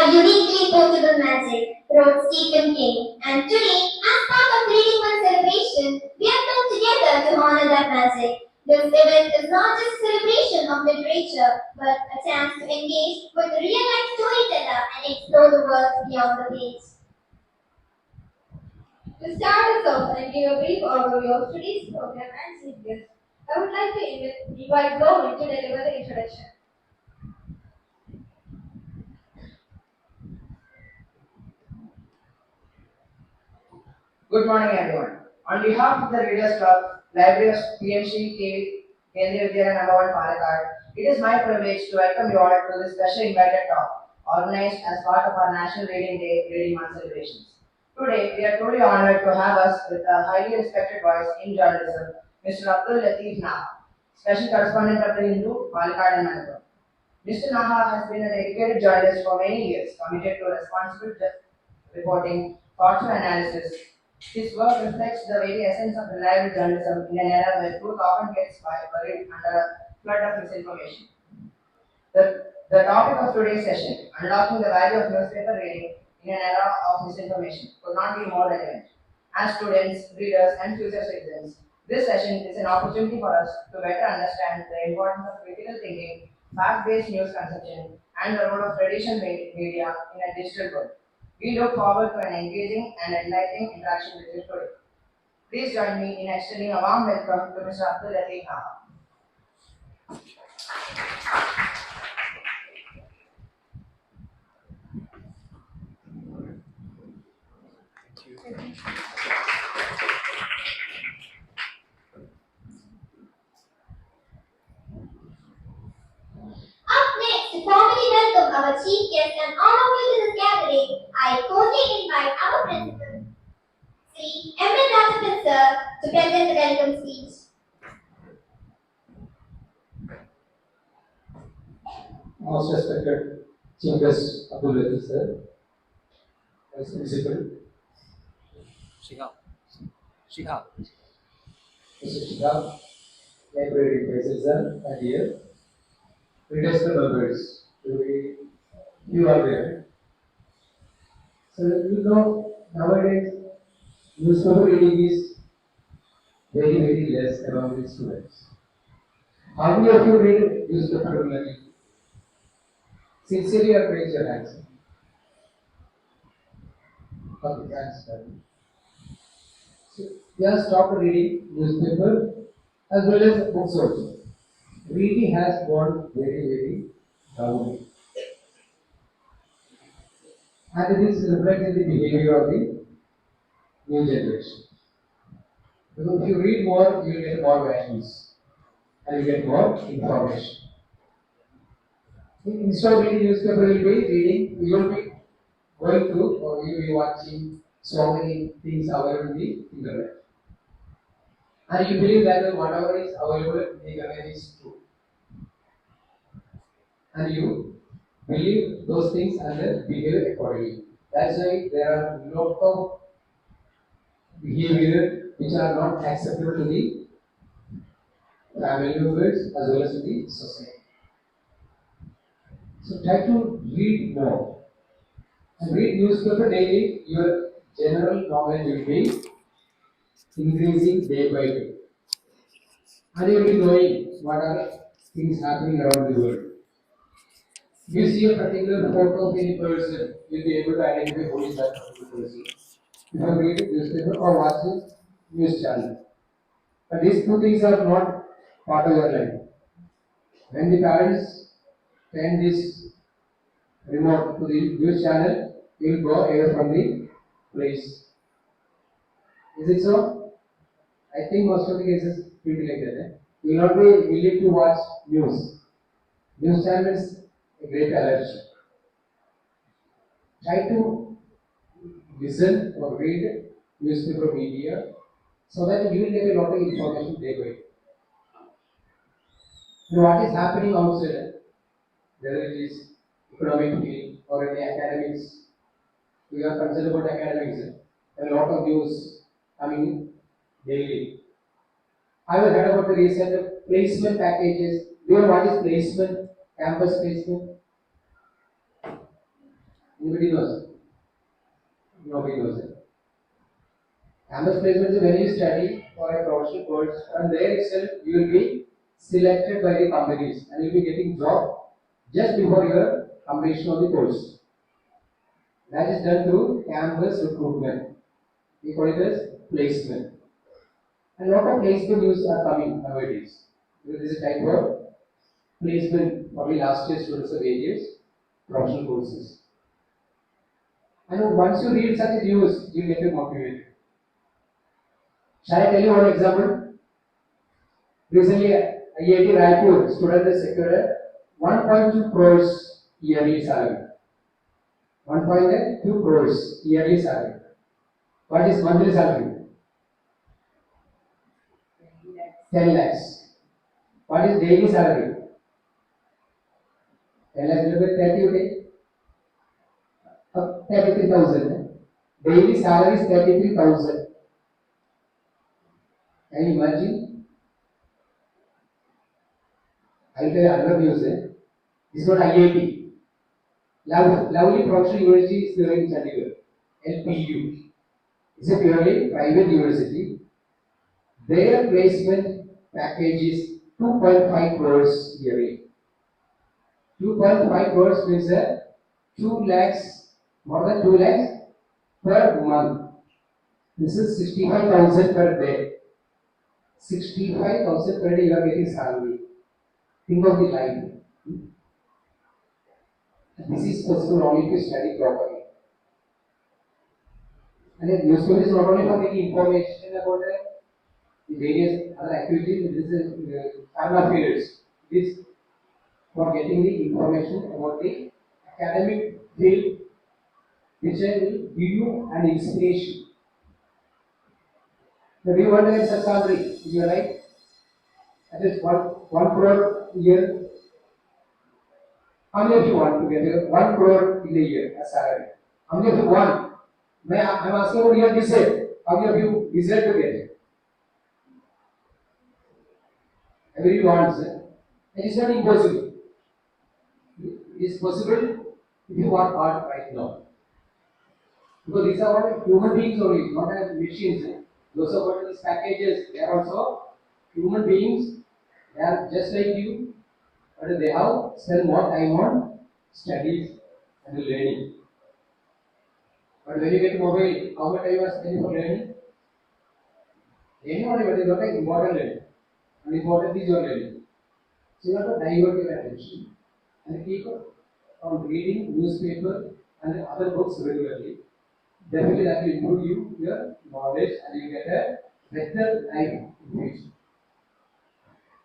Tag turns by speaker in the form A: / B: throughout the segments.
A: A uniquely portable magic, wrote Stephen King. And today, as part of Reading Month celebration, we have come together to honor that magic. This event is not just a celebration of literature, but a chance to engage with a real-life storyteller and explore the world beyond the page. To start us off and give a brief overview of today's program and chief guest, I would like to invite Govind to deliver the introduction.
B: Good morning, everyone. On behalf of the Readers Club, Library of Pmshri, Kendriya Vidyalaya #1 Palakkad, it is my privilege to welcome you all to this special invited talk, organized as part of our National Reading Day Reading Month celebrations. Today, we are truly honored to have us with a highly respected voice in journalism, Mr. Abdul Latheef Naha, Special Correspondent of the Hindu, Palakkad and Ernakulam. Mr. Naha has been a dedicated journalist for many years, committed to responsible reporting, thoughtful analysis. His work reflects the very essence of reliable journalism in an era where truth often gets buried under a flood of misinformation. The topic of today's session, unlocking the value of newspaper reading in an era of misinformation, could not be more relevant. As students, readers, and future citizens, this session is an opportunity for us to better understand the importance of critical thinking, fact-based news consumption, and the role of traditional media in a digital world. We look forward to an engaging and enlightening interaction with you today. Please join me in extending a warm welcome to Mr. Abdul Latheef Naha.
A: Up next, to formally welcome our chief guest and honor you to this gathering, I cordially invite our principal, Shri S. Sir, to present the welcome speech.
C: Most respected Chief Guest Abdul Latheef Sir, Vice Principal, Mr. Shihab, Librarian Faisal Sir, and here, Readers Club members, you are there. So you know nowadays newspaper reading is very less among the students. How many of you read newspaper regularly? Sincerely or raise your hands? Okay, thanks, sir. So, we have stopped reading newspaper as well as books also. Reading has gone very down. And it is reflecting the behavior of the new generation. Because if you read more, you will get more values and you get more information. Instead of reading newspaper, you will be going through or you will be watching so many things available in the internet. And you believe that whatever is available in the internet is true. And you believe those things and then behave accordingly. That's why there are a lot of behavior which are not acceptable to the family members as well as to the society. So try to read more. And read newspaper daily, your general knowledge will be increasing day by day. And you will be knowing what are things happening around the world. If you see a particular photo of any person, you'll be able to identify who is that particular person. If you read newspaper or watch a news channel. But these two things are not part of your life. When the parents turn this remote to the news channel, you will go away from the place. Is it so? I think most of the cases will be like that. You will not be willing to watch news. News channel is a great allergy. Try to listen or read newspaper media so that you will get a lot of information day by day. And what is happening outside, whether it is economic field or in the academics, we are concerned about academics. A lot of news coming daily. I have heard about the recent placement packages. Do you know what is placement? Campus placement? Anybody knows? Nobody knows it. Campus placement is when you study for a professional course, and there itself you will be selected by the companies and you will be getting job just before your completion of the course. That is done through campus recruitment. We call it as placement. And lot of placement news are coming nowadays. This is a type of placement for the last year students of various professional courses. And once you read such a news, you get motivated. Shall I tell you one example? Recently, IIT Raipur student has secured 1.2 crores yearly salary. 1.2 crores yearly salary. What is monthly salary? 10 lakhs. What is daily salary? 10 lakhs divided by 30, you take 33,000. Daily salary is 33,000. Can you imagine? I'll tell you another news. This is not IIT. Lovely Professional University is there in Chandigarh. LPU. It's a purely private university. Their placement package is 2.5 crores yearly. 2.5 crores means 2 lakhs, more than 2 lakhs per month. This is 65,000 per day. 65,000 per day you are getting salary. Think of the life. This is possible only to study properly. And then newspaper is not only for getting information about the various other activities, this is current affairs. This for getting the information about the academic field, which will give you an inspiration. So do you want to get such salary in your life? At least one crore a year. How many of you want to get 1 crore in a year as salary? How many of you want? I'm asking about your desire. How many of you desire to get it? Everybody wants it. It is not impossible. It is possible if you work hard right now. Because these are all human beings only, not as machines. Those are what these packages, they are also human beings. They are just like you, but they have spent more time on studies and learning. But when you get mobile, how much time you are spending for learning? Anyone, but it is not like important learning. And important is your learning. So you have to divert your attention and keep on reading newspaper and other books regularly. Definitely that will improve your knowledge and you get a better life information.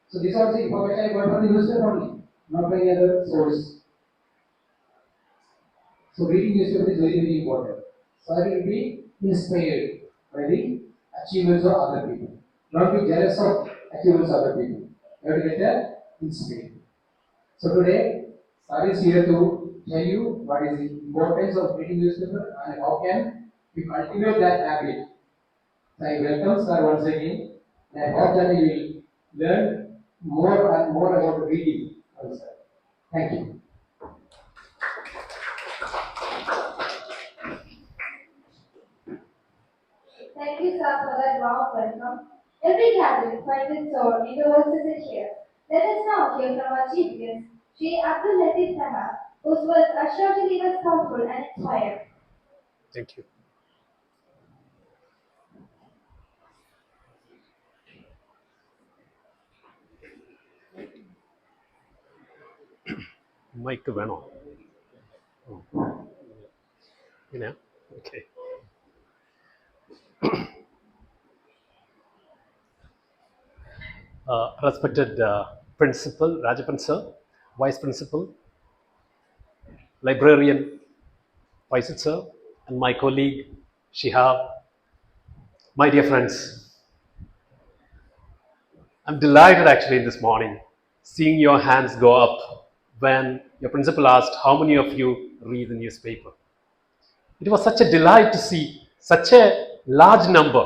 C: So this also information I got from the newspaper only, not from any other source. So reading newspaper is very, very important. So that you will be inspired by the achievements of other people. Not be jealous of achievements of other people. You have to get inspired. So today, Sir is here to tell you what is the importance of reading newspaper and how can we cultivate that habit. So I welcome Sir once again. And I hope that you will learn more and more about reading also. Thank you.
D: Thank you, sir, for that warm welcome. Every gathering finds its soul in the verses here. Let us now hear from our chief guest, Shri Abdul Latheef Naha, whose words are sure to leave us thoughtful and inspired.
E: Thank you. Mic വേണോ? ഇങ്ങനെയാ? Okay. Respected Principal Rajappan Sir, Vice Principal, Librarian Faisal Sir, and my colleague Shihab, my dear friends, I'm delighted actually this morning seeing your hands go up when your principal asked how many of you read the newspaper. It was such a delight to see such a large number.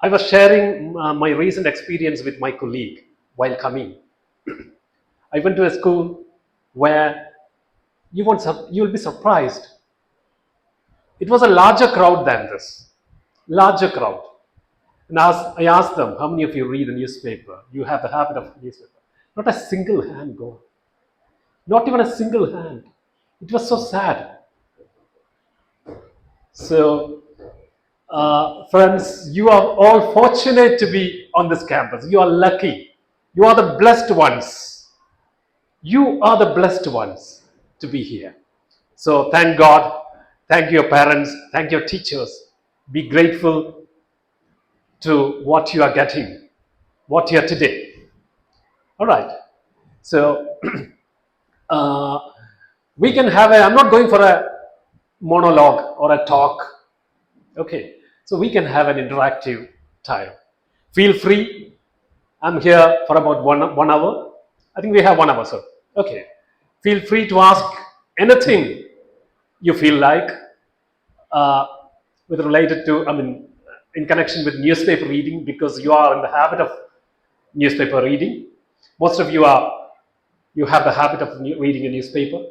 E: I was sharing my recent experience with my colleague while coming. I went to a school where you will be surprised. It was a larger crowd than this. Larger crowd. And I asked them, how many of you read the newspaper? You have the habit of newspaper. Not a single hand go. Not even a single hand. It was so sad. So, friends, you are all fortunate to be on this campus. You are lucky. You are the blessed ones. You are the blessed ones to be here. So, thank God. Thank your parents. Thank your teachers. Be grateful to what you are getting, what you are today. All right. So, uh, we can have I'm not going for a monologue or a talk. Okay. So, we can have an interactive time. Feel free. I'm here for about one hour. I think we have 1 hour, sir. Okay. Feel free to ask anything you feel like uh, with related to, in connection with newspaper reading, because you are in the habit of newspaper reading. Most of you have the habit of reading a newspaper.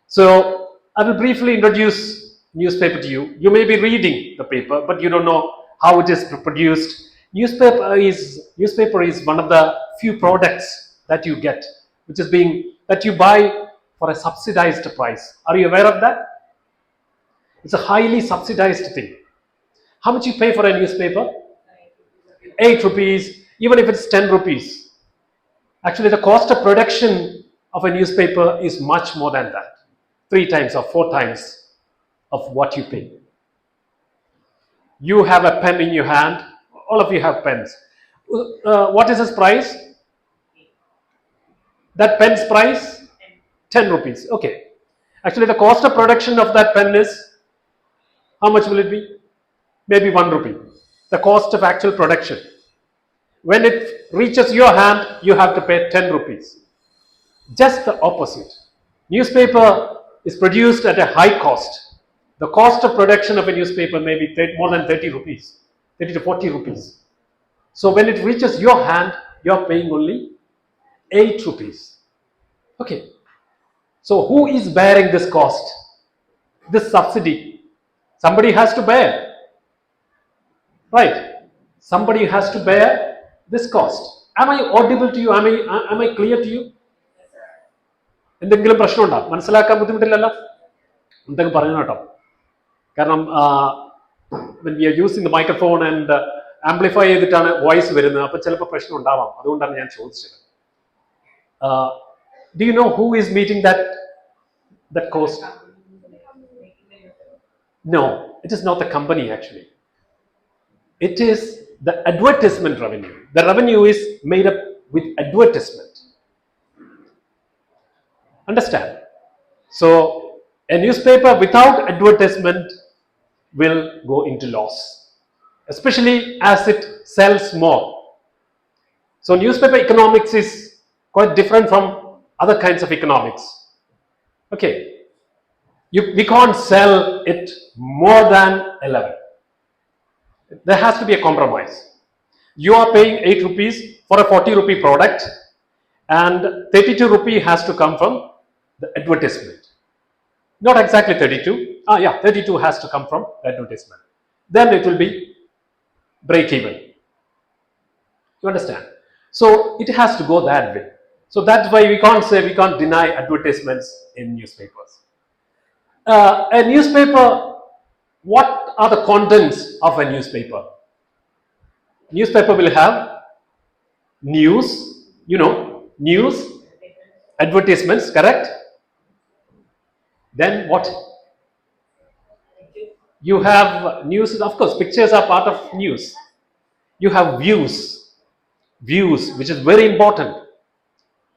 E: So I will briefly introduce newspaper to you. You may be reading the paper, but you don't know how it is produced. Newspaper is one of the few products that you get, that you buy for a subsidized price. Are you aware of that? It's a highly subsidized thing. How much you pay for a newspaper? 8 rupees, even if it's 10 rupees. Actually, the cost of production of a newspaper is much more than that. 3 times or 4 times of what you pay. You have a pen in your hand. All of you have pens. What is its price? That pen's price? 10 rupees. Okay. Actually, the cost of production of that pen is, how much will it be? Maybe 1 rupee. The cost of actual production. When it reaches your hand, you have to pay 10 rupees. Just the opposite. Newspaper is produced at a high cost. The cost of production of a newspaper may be more than 30 rupees, 30 to 40 rupees. So when it reaches your hand, you are paying only 8 rupees. Okay. So who is bearing this cost? This subsidy? Somebody has to bear. Right? Somebody has to bear this cost. Am I audible to you? Am I clear to you? എന്തെങ്കിലും പ്രശ്നമുണ്ടോ? മനസ്സിലാക്കാൻ ബുദ്ധിമുട്ടില്ലല്ലോ? എന്തെങ്കിലും പറയണം കേട്ടോ. കാരണം when we are using the microphone and amplify ചെയ്തിട്ടാണ് voice വരുന്നത്, അപ്പോൾ ചിലപ്പോൾ പ്രശ്നം ഉണ്ടാവാം. അതുകൊണ്ടാണ് ഞാൻ ചോദിച്ചത്. Do you know who is meeting that cost? No, it is not the company actually. It is the advertisement revenue. The revenue is made up with advertisement. Understand? So a newspaper without advertisement will go into loss, especially as it sells more. So newspaper economics is quite different from other kinds of economics. Okay, we can't sell it more than 11. There has to be a compromise. You are paying 8 rupees for a 40 rupee product, and 32 rupee has to come from the advertisement. Not exactly 32. 32 has to come from the advertisement. Then it will be break even. You understand? So it has to go that way. So that's why we can't deny advertisements in newspapers. A newspaper, what are the contents of a newspaper? Newspaper will have news, news, advertisements, correct? Then what? You have news, of course, pictures are part of news. You have views, which is very important.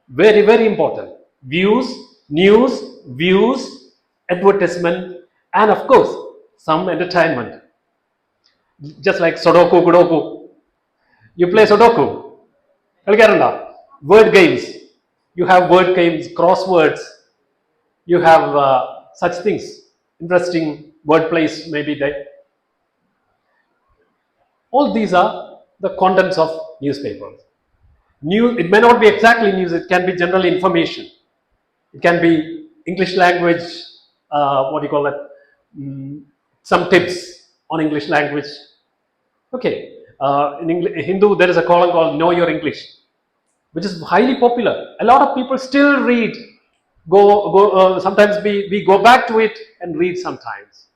E: Very, very important. Views, news, views, advertisement, and of course, some entertainment. Just like Sudoku, Kudoku. You play Sudoku. Word games. You have word games, crosswords. You have such things. Interesting word plays may be there. All these are the contents of newspapers. It may not be exactly news, it can be general information. It can be English language, what do you call that? Some tips on English language. Okay, in Hindu there is a column called Know Your English, which is highly popular. A lot of people still read. Sometimes we go back to it and read sometimes,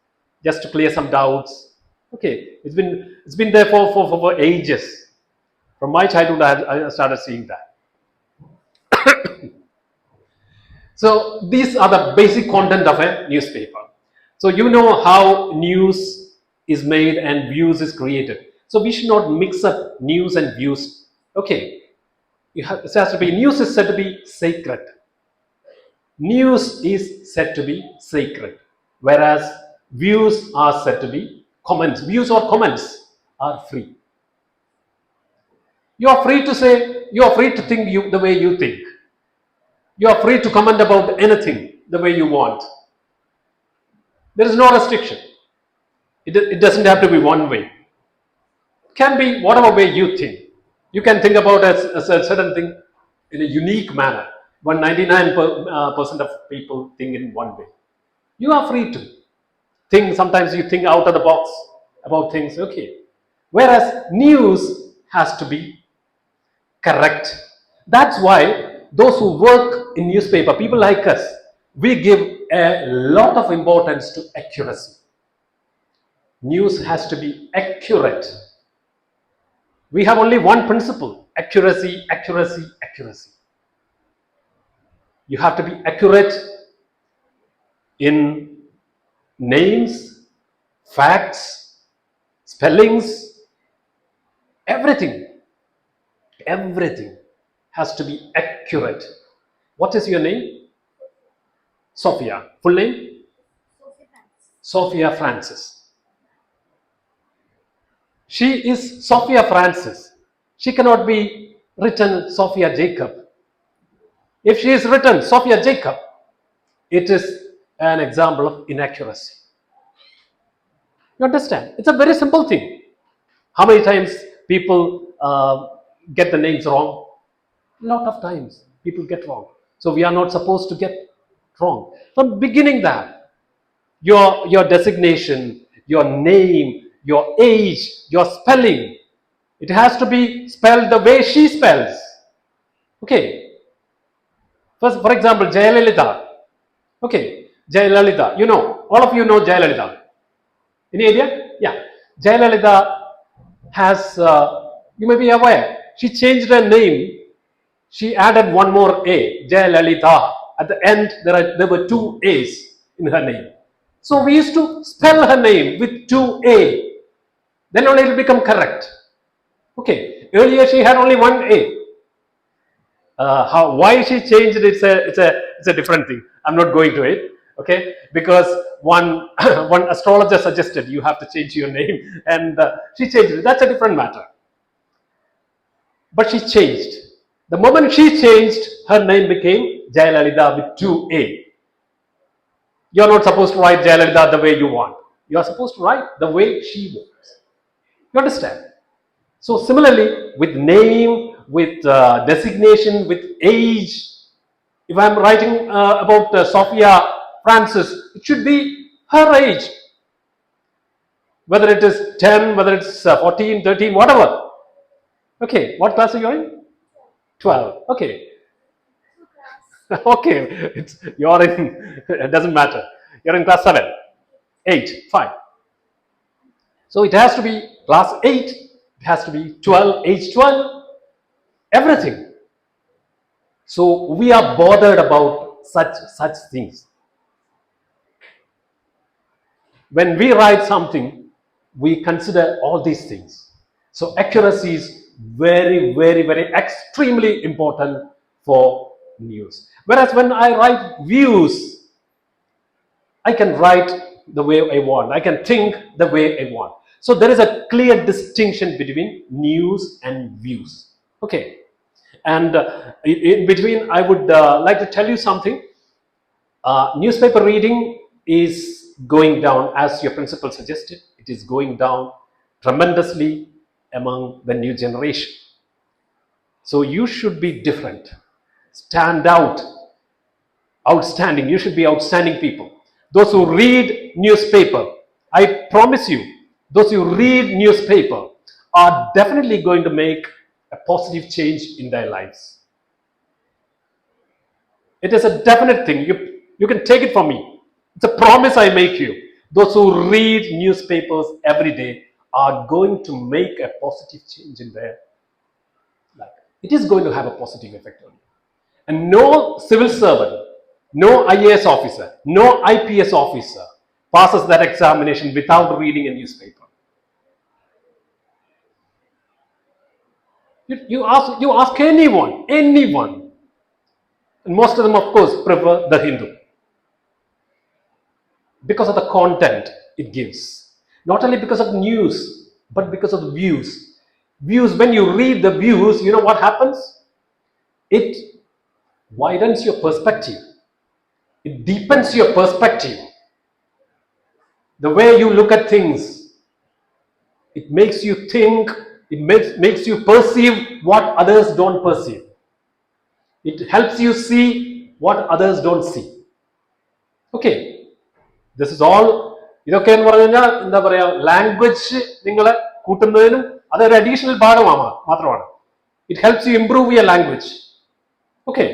E: just to clear some doubts. Okay, it's been there for ages. From my childhood, I started seeing that. So these are the basic content of a newspaper. So you know how news is made and views is created. So we should not mix up news and views. Okay, it has to be, news is said to be sacred. News is said to be sacred, whereas views are said to be comments. Views or comments are free. You are free to say, you are free to think the way you think. You are free to comment about anything the way you want. There is no restriction. It doesn't have to be one way. It can be whatever way you think. You can think about a certain thing in a unique manner. 199% of people think in one way. You are free to think. Sometimes you think out of the box about things. Okay. Whereas news has to be correct. That's why those who work in newspaper, people like us, we give a lot of importance to accuracy. News has to be accurate. We have only one principle: accuracy, accuracy, accuracy. You have to be accurate in names, facts, spellings, everything. Everything has to be accurate. What is your name? Sophia. Full name? Sophia Francis. She is Sophia Francis. She cannot be written Sophia Jacob. If she is written Sophia Jacob, it is an example of inaccuracy. You understand? It's a very simple thing. How many times people get the names wrong? A lot of times people get wrong. So we are not supposed to get wrong. From beginning that, your designation, your name, your age, your spelling, it has to be spelled the way she spells. Okay. First, for example, Jayalalitha. Okay, Jayalalitha. You know, all of you know Jayalalitha. Any idea? Yeah. Jayalalitha has, you may be aware, she changed her name. She added one more A, Jayalalitha. At the end, there were two A's in her name. So we used to spell her name with two A. Then only it will become correct. Okay. Earlier she had only one A. Why she changed it? It's a different thing. I'm not going to it. Okay, because one one astrologer suggested you have to change your name, and she changed it. That's a different matter. But she changed. The moment she changed, her name became Jayalalitha with two A. You are not supposed to write Jayalalitha the way you want. You are supposed to write the way she wants. You understand? So similarly, with name, with designation, with age, if I am writing about Sophia Francis, it should be her age. Whether it is 10, whether it's 14, 13, whatever. Okay, what class are you in? 12. Okay. Okay, you're in, it doesn't matter. You're in class 7, 8, fine. So it has to be class 8, it has to be 12, age 12, everything. So we are bothered about such things. When we write something, we consider all these things. So accuracy is very, very, very extremely important for news. Whereas when I write views, I can write the way I want. I can think the way I want. So there is a clear distinction between news and views. Okay. And in between, I would like to tell you something. Newspaper reading is going down, as your principal suggested. It is going down tremendously among the new generation. So you should be different, stand out outstanding. You should be outstanding people. Those who read newspaper, I promise you, those who read newspaper are definitely going to make a positive change in their lives. It is a definite thing. You can take it from me. It's a promise I make you. Those who read newspapers every day are going to make a positive change in their life. It is going to have a positive effect on you. And no civil servant, no IAS officer, no IPS officer passes that examination without reading a newspaper. You ask anyone, and most of them, of course, prefer the Hindu because of the content it gives. Not only because of news, but because of the views. Views, when you read the views, you know what happens? It widens your perspective. It deepens your perspective. The way you look at things, it makes you think, it makes you perceive what others don't perceive. It helps you see what others don't see. Okay, this is all. ഇതൊക്കെ എന്ന് പറഞ്ഞു കഴിഞ്ഞാൽ എന്താ പറയാ, language നിങ്ങളെ കൂട്ടുന്നതിനും അതൊരു additional ഭാഗമാണ് മാത്രമാണ്. It helps you improve your language. Okay,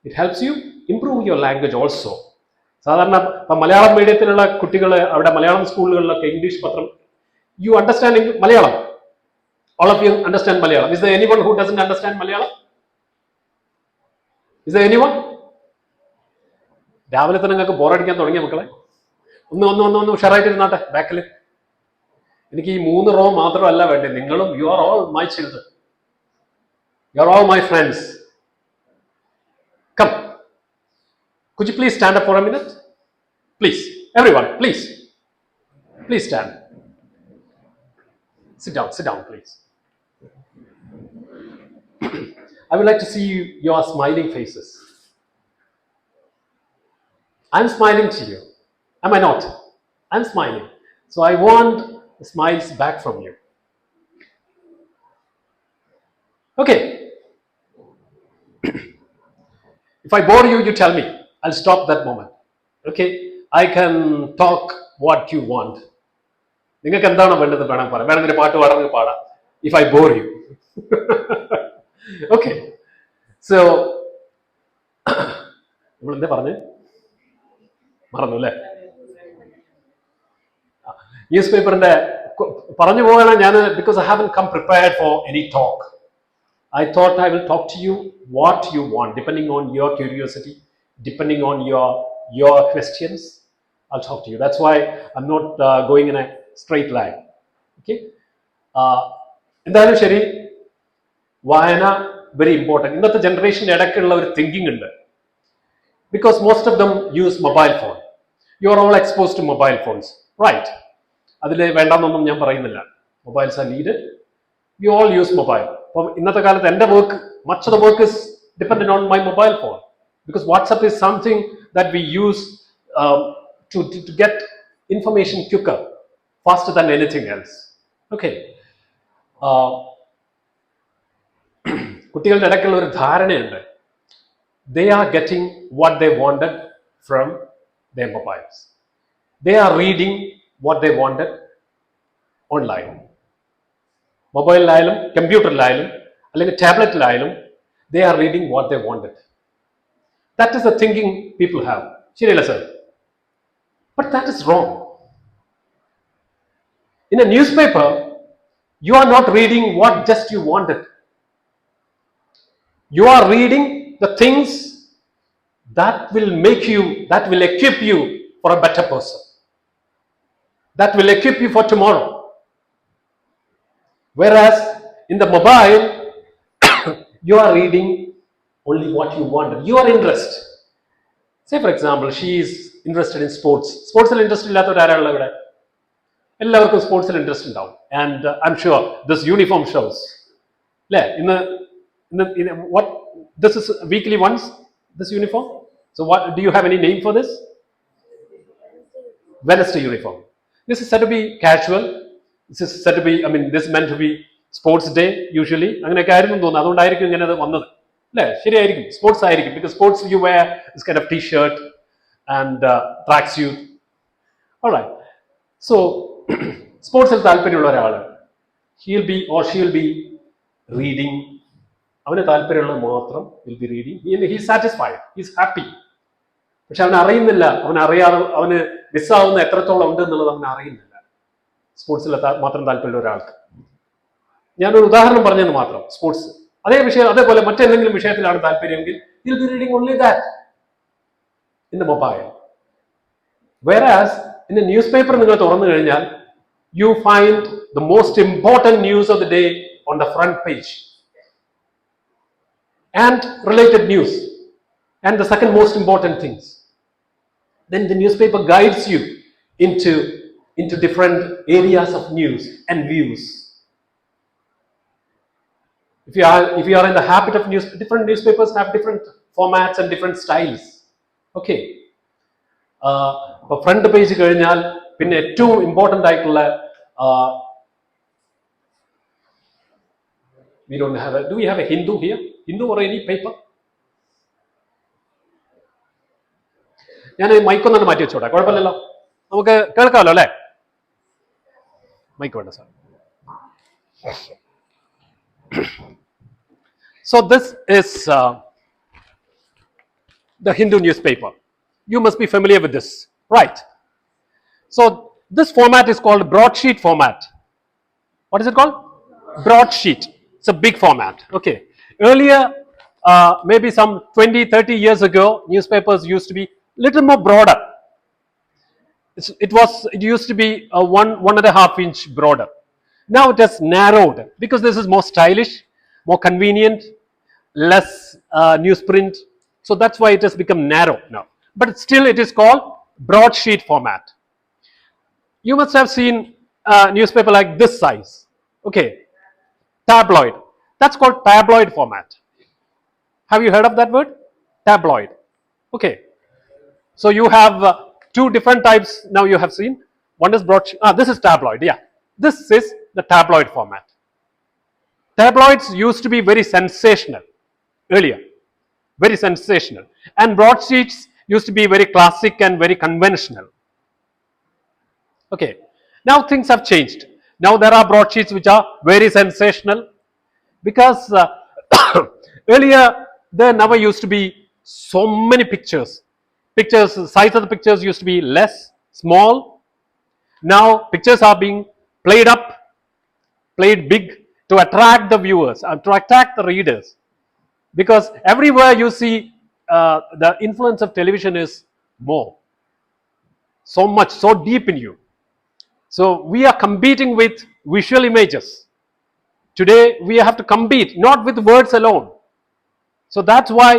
E: it helps you improve your language also. സാധാരണ ഇപ്പം മലയാളം മീഡിയത്തിലുള്ള കുട്ടികൾ അവിടെ മലയാളം സ്കൂളുകളിലൊക്കെ ഇംഗ്ലീഷ് പത്രം, you understand Malayalam. All of you understand Malayalam. Is there anyone who doesn't understand Malayalam? Is there anyone? രാവിലെ തന്നെ നിങ്ങൾക്ക് ബോറടിക്കാൻ തുടങ്ങിയ മക്കളെ? ഒന്ന് ഉഷാറായിട്ടിരുന്നാട്ടെ ബാക്കിൽ. എനിക്ക് ഈ 3 റോ മാത്രമല്ല വേണ്ടത്, നിങ്ങളും. You are all my children, you are all my friends. Come, could you please stand up for a minute? Please, everyone, please stand. Sit down, please. I would like to see your smiling faces. I'm smiling to you. Am I not? I'm smiling. So I want smiles back from you. Okay. If I bore you, you tell me. I'll stop that moment. Okay. I can talk what you want. നിങ്ങൾക്ക് എന്താണോ വേണ്ടത് വേണമെങ്കിൽ പാട്ട് പാടണമെങ്കിൽ പാടാം. If I bore you. Okay. So നമ്മൾ എന്താ പറഞ്ഞേ, മറന്നു അല്ലേ? ന്യൂസ് പേപ്പറിന്റെ പറഞ്ഞു പോകണം ഞാൻ, because I haven't come prepared for any talk. I thought I will talk to you what you want, depending on your curiosity, depending on your questions. I'll talk to you. That's why I'm not going in a straight line. Okay. എന്തായാലും ശരി, വായന very important. ഇന്നത്തെ ജനറേഷൻ്റെ ഇടയ്ക്കുള്ള ഒരു thinking ഉണ്ട്. Because most of them use mobile phone. You are all exposed to mobile phones, right? അതിൽ വേണ്ടെന്നൊന്നും ഞാൻ പറയുന്നില്ല. Mobiles are needed. You all use mobile. അപ്പം ഇന്നത്തെ കാലത്ത് എൻ്റെ work, much of the work is dependent on my mobile phone. Because WhatsApp is something that we use to get information quicker, faster than anything else. Okay. കുട്ടികളുടെ ഇടയ്ക്കുള്ള ഒരു ധാരണയുണ്ട്. They are getting what they wanted from their mobiles. They are reading what they wanted online. മൊബൈലിലായാലും കമ്പ്യൂട്ടറിലായാലും അല്ലെങ്കിൽ ടാബ്ലറ്റിലായാലും they are reading what they wanted. That is the thinking people have. ശരിയല്ല sir? But that is wrong. In a newspaper, you are not reading what just you wanted. You are reading the things that will make you, that will equip you for a better person, that will equip you for tomorrow. Whereas in the mobile, you are reading only what you wanted, your interest. Say for example, she is interested in sports. Sportsil interest illathavaralla ivide? എല്ലാവർക്കും സ്പോർട്സിൽ interest ഉണ്ടാവും. And I am sure this uniform shows അല്ലേ? ഇന്ന് what this is weekly once, this uniform. So what do you have any name for this? Wednesday uniform. This is said to be casual. This is said to be, I mean, this is meant to be sports day usually. അങ്ങനെയൊക്കെ ആയിരുന്നു തോന്നുന്നു. അതുകൊണ്ടായിരിക്കും ഇങ്ങനെ അത് വന്നത്. ശരിയായിരിക്കും, sports ആയിരിക്കും. Because sports you wear this kind of T-shirt and tracksuit. Alright. So സ്പോർട്സിൽ താല്പര്യമുള്ള ഒരാൾ, he'll be or she'll be reading. അവന് താല്പര്യമുള്ളത് മാത്രം will be reading. He satisfied, he's happy. പക്ഷെ അവൻ അറിയുന്നില്ല, അവന് മിസ്സാവുന്ന എത്രത്തോളം ഉണ്ട് എന്നുള്ളത് അവൻ അറിയുന്നില്ല, സ്പോർട്സിൽ മാത്രം താല്പര്യമുള്ള ഒരാൾക്ക്. ഞാനൊരു ഉദാഹരണം പറഞ്ഞെന്ന് മാത്രം. സ്പോർട്സ് അതേപോലെ മറ്റെന്തെങ്കിലും വിഷയത്തിലാണ് താല്പര്യമെങ്കിൽ he'll be reading only that in the mobile. Whereas in a newspaper നിങ്ങൾ തുറന്നു കഴിഞ്ഞാൽ you find the most important news of the day on the front page and related news and the second most important things. Then the newspaper guides you into different areas of news and views. If you are in the habit of different newspapers have different formats and different styles. Okay. ഇപ്പോൾ front page കഴിഞ്ഞാൽ പിന്നെ ഏറ്റവും important ആയിട്ടുള്ള do we have a Hindu here? Hindu or any paper? ഞാൻ മൈക്കൊന്നാണ് മാറ്റി വെച്ചോട്ടെ, കുഴപ്പമില്ലല്ലോ, നമുക്ക് കേൾക്കാമല്ലോ അല്ലേ? മൈക്ക് വേണ്ട sir. So this is the Hindu newspaper. You must be familiar with this, right? So this format is called broadsheet format. What is it called? Broadsheet. It's a big format. Okay. Earlier, maybe some 20-30 years ago, newspapers used to be little more broader. It used to be 1.5 inch broader. Now it has narrowed because this is more stylish, more convenient, less newsprint. So that's why it has become narrow now. But still it is called broadsheet format. You must have seen a newspaper like this size. Okay. Tabloid. That's called tabloid format. Have you heard of that word? Tabloid. Okay. So you have two different types now you have seen. One is broadsheet. This is tabloid. Yeah. This is the tabloid format. Tabloids used to be very sensational earlier. Very sensational. And broadsheets used to be very classic and very conventional. Okay. Now things have changed. Now there are broadsheets which are very sensational because earlier there never used to be so many pictures. Size of the pictures used to be less, small. Now pictures are being played big to attract the viewers and to attract the readers. Because everywhere you see the influence of television is more, so much, so deep in you. So we are competing with visual images. Today we have to compete not with words alone. So that's why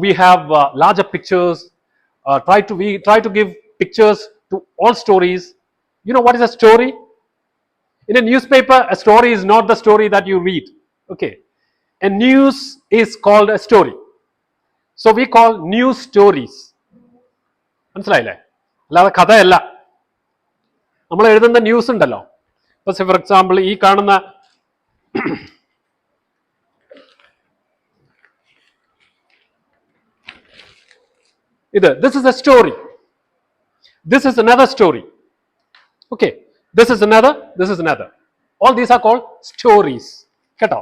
E: we have larger pictures. We try to give pictures to all stories. You know what is a story? In a newspaper, a story is not the story that you read. Okay. A news is called a story. So we call news stories. മനസ്സിലായില്ലേ? അല്ലാതെ കഥയല്ല. നമ്മൾ എഴുതുന്ന news ഉണ്ടല്ലോ, ഇപ്പൊ for example ഈ കാണുന്ന this is a story. This is another story. Okay. This is another. All these are called stories. കേട്ടോ?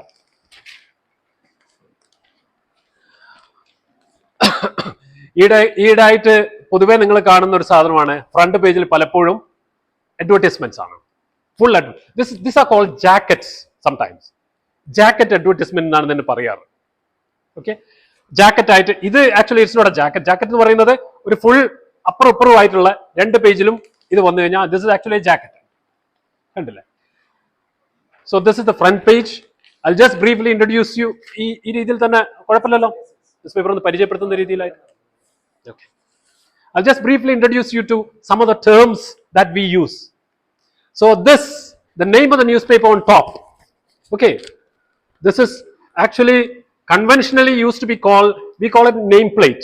E: ഈടായിട്ട് പൊതുവെ നിങ്ങൾ കാണുന്ന ഒരു സാധനമാണ് ഫ്രണ്ട് പേജിൽ പലപ്പോഴും അഡ്വർടൈസ്മെന്റ്സ് ആണ്. Full this are called jackets sometimes. Jacket advertisement എന്നാണ് ഇതിന് പറയാറ്. ഓക്കെ. ജാക്കറ്റ് ആയിട്ട് ഇത് actually it's not a jacket. Jacket എന്ന് പറയുന്നത് ഒരു ഫുൾ അപ്പുറം ആയിട്ടുള്ള 2 പേജിലും ഇത് വന്നു കഴിഞ്ഞാൽ this is actually a jacket. കണ്ടില്ലേ? So this is the front page. I just briefly introduce you. ഈ രീതിയിൽ തന്നെ കുഴപ്പമില്ലല്ലോ, ന്യൂസ് പേപ്പർ ഒന്ന് പരിചയപ്പെടുത്തുന്ന രീതിയിലായിട്ട്. Okay. I'll just briefly introduce you to some of the terms that we use. So the name of the newspaper on top. Okay. This is actually conventionally used to be called, we call it nameplate.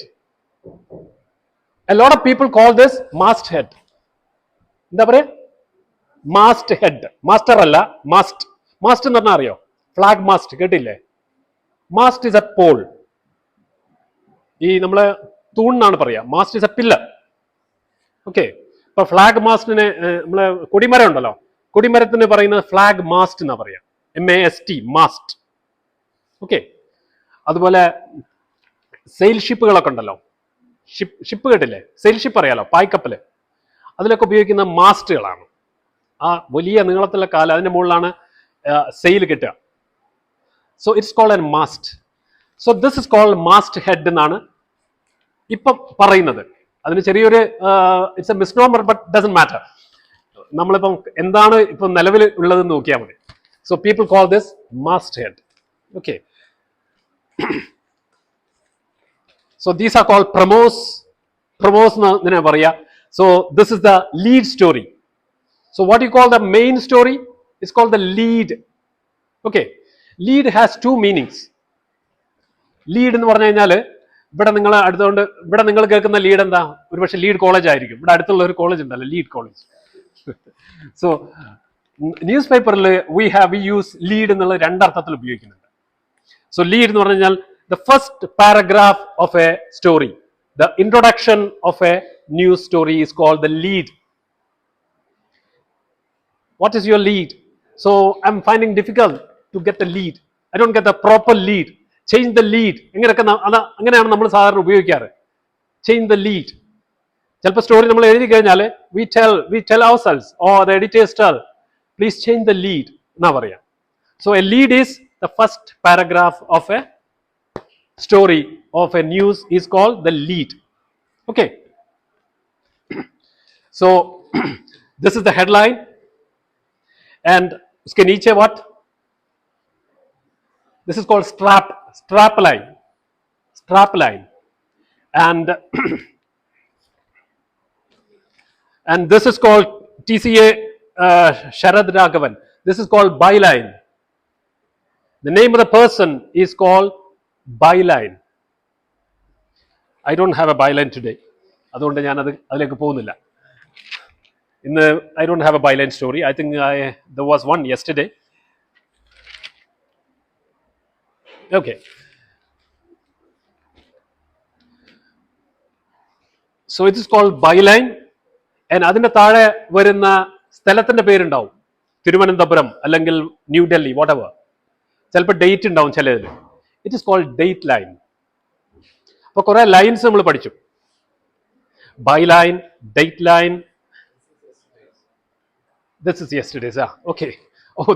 E: A lot of people call this masthead. എന്താ പറയാ? Masthead. Master അല്ല, mast. Mast എന്ന് പറഞ്ഞാൽ അറിയോ? Flag mast കേട്ടില്ലേ? Mast is a pole. ഈ നമ്മളെ തൂണെന്നാണ് പറയാ. Mast is a pillar. Okay. ഇപ്പൊ ഫ്ലാഗ് മാസ്റ്റിന് നമ്മളെ കൊടിമരം ഉണ്ടല്ലോ, കൊടിമരത്തിന് പറയുന്നത് ഫ്ലാഗ് മാസ്റ്റ് എന്നാ പറയാ. MAST, mast. ഓക്കെ. അതുപോലെ സെയിൽ ഷിപ്പുകളൊക്കെ ഉണ്ടല്ലോ, ഷിപ്പ് കേട്ടില്ലേ? സെയിൽ ഷിപ്പ് അറിയാലോ, പായ്ക്കപ്പല്. അതിലൊക്കെ ഉപയോഗിക്കുന്ന മാസ്റ്റുകളാണ്. ആ വലിയ നീളത്തിലുള്ള കാല്, അതിന്റെ മുകളിലാണ് സെയിൽ കിട്ടുക. So it's called an mast. So this is called mast head എന്നാണ് ഇപ്പം പറയുന്നത്. അതിന് ചെറിയൊരു it's a misnomer, but doesn't matter. നമ്മളിപ്പം എന്താണ് ഇപ്പം നിലവിൽ ഉള്ളതെന്ന് നോക്കിയാൽ മതി. So people call this mast head. Okay. So these are called promos. Promos എന്ന് പറയാ. So this is the lead story. So what you call the main story is called the lead. Okay. Lead has two meanings. Lead എന്ന് പറഞ്ഞു കഴിഞ്ഞാൽ ഇവിടെ നിങ്ങൾ അടുത്തുകൊണ്ട് ഇവിടെ നിങ്ങൾ കേൾക്കുന്ന ലീഡ് എന്താ? ഒരുപക്ഷെ ലീഡ് കോളേജ് ആയിരിക്കും. ഇവിടെ അടുത്തുള്ള ഒരു കോളേജ് ഉണ്ടല്ലോ, ലീഡ് കോളേജ്. സോ ന്യൂസ് പേപ്പറിൽ വി യൂസ് ലീഡ് എന്നുള്ള രണ്ടർത്ഥത്തിൽ ഉപയോഗിക്കുന്നുണ്ട്. സോ ലീഡ് എന്ന് പറഞ്ഞു കഴിഞ്ഞാൽ the first paragraph of a story, the introduction of a news story is called the lead. What is your lead? So I'm finding difficult to get the lead. I don't get the proper lead. Change the lead. അങ്ങനെയാണ് നമ്മൾ സാധാരണ ഉപയോഗിക്കാറ്. Change the lead. ചിലപ്പോൾ story നമ്മൾ എഴുതി കഴിഞ്ഞാൽ we tell ourselves, or the editors tell, please change the lead എന്നാ പറയാം. So a lead is the first paragraph of a story of a news is called the lead. Okay. So this is the headline, and uske niche what? This is called strap line, and and this is called TCA Sharad Raghavan. This is called byline. The name of the person is called byline. I don't have a byline today. അതുകൊണ്ട് ഞാൻ അതിലേക്ക് പോകുന്നില്ല. ഇന്ന് I don't have a byline story. I think there was one yesterday. Okay. So it is called byline, and അതിന്റെ താഴെ വരുന്ന സ്ഥലത്തിന്റെ പേരുണ്ടാവും. തിരുവനന്തപുരം അല്ലെങ്കിൽ ന്യൂ ഡൽഹി, whatever. ചിലപ്പോൾ ഡേറ്റ് ഉണ്ടാവും ചിലതിൽ. It is called date line. അപ്പോൾ കുറെ ലൈൻസ് നമ്മൾ പഠിച്ചു. Byline, date line. This is yesterday's. Okay. Oh,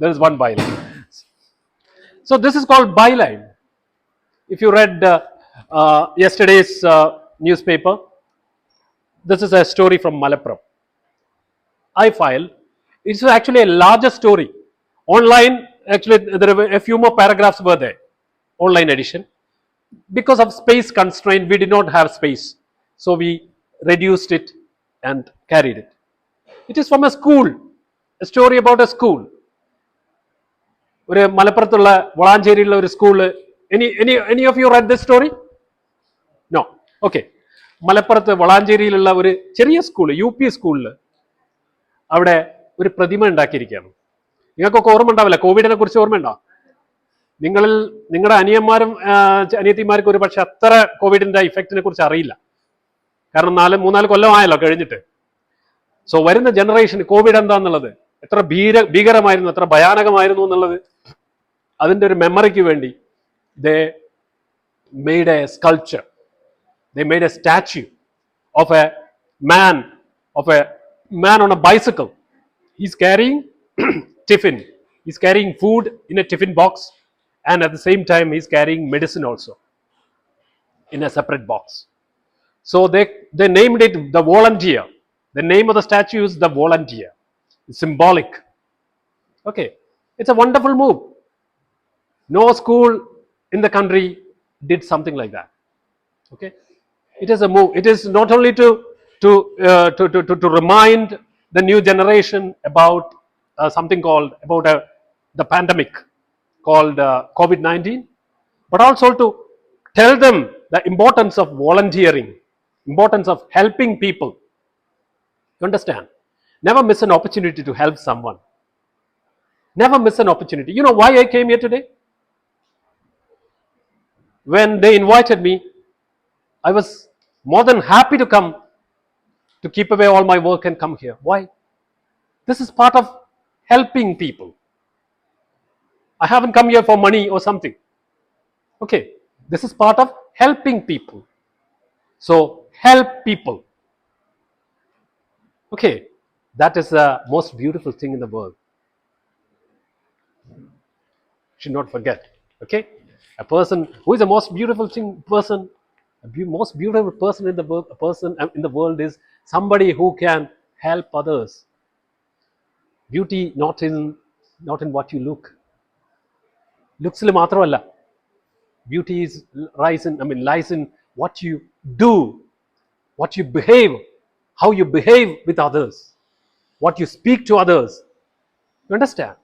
E: there's one byline. So this is called byline. If you read yesterday's newspaper, this is a story from Malappuram. I file. It's actually a larger story. Online, actually, there were a few more paragraphs were there. Online edition. Because of space constraint, we did not have space. So we reduced it and carried it. It is from a school. A story about a school. ഒരു മലപ്പുറത്തുള്ള വളാഞ്ചേരിയിലുള്ള ഒരു school. Any of you read this story? No. Okay. മലപ്പുറത്ത് വളാഞ്ചേരിയിലുള്ള ഒരു ചെറിയ school, UP സ്കൂളിൽ അവിടെ ഒരു പ്രതിമ ഉണ്ടാക്കിയിരിക്കുകയാണ്. നിങ്ങൾക്കൊക്കെ ഓർമ്മ ഉണ്ടാവില്ല, കോവിഡിനെ കുറിച്ച് ഓർമ്മയുണ്ടോ? നിങ്ങളുടെ അനിയന്മാരും അനിയത്തിമാർക്കും ഒരു പക്ഷെ അത്ര കോവിഡിന്റെ ഇഫക്റ്റിനെ കുറിച്ച് അറിയില്ല. കാരണം 3-4 കൊല്ലമായല്ലോ കഴിഞ്ഞിട്ട്. സോ വരുന്ന ജനറേഷൻ കോവിഡ് എന്താന്നുള്ളത്, എത്ര ഭീകരമായിരുന്നു, എത്ര ഭയാനകമായിരുന്നു എന്നുള്ളത് അതിൻ്റെ ഒരു മെമ്മറിക്ക് വേണ്ടി they made a sculpture. They made a statue of a man on a bicycle. He's carrying tiffin. He's carrying food in a tiffin box, and at the same time he's carrying medicine also in a separate box. So they named it the volunteer. The name of the statue is the volunteer. It's symbolic. Okay. It's a wonderful move. No school in the country did something like that. Okay. It is a move. It is not only to remind the new generation about something called the pandemic called COVID-19, but also to tell them the importance of volunteering, importance of helping people. You understand? Never miss an opportunity to help someone. Never miss an opportunity. You know why I came here today? when they invited me, I was more than happy to come, to keep away all my work and come here. Why? This is part of helping people. I haven't come here for money or something. Okay, this is part of helping people. So help people. Okay, that is the most beautiful thing in the world. Should not forget. Okay, a person who is the most beautiful person, most beautiful person in the world, a person in the world is somebody who can help others. Beauty not in what you look. Looks മാത്രമല്ല. Beauty is lies in what you do, what you behave, how you behave with others, what you speak to others. You understand?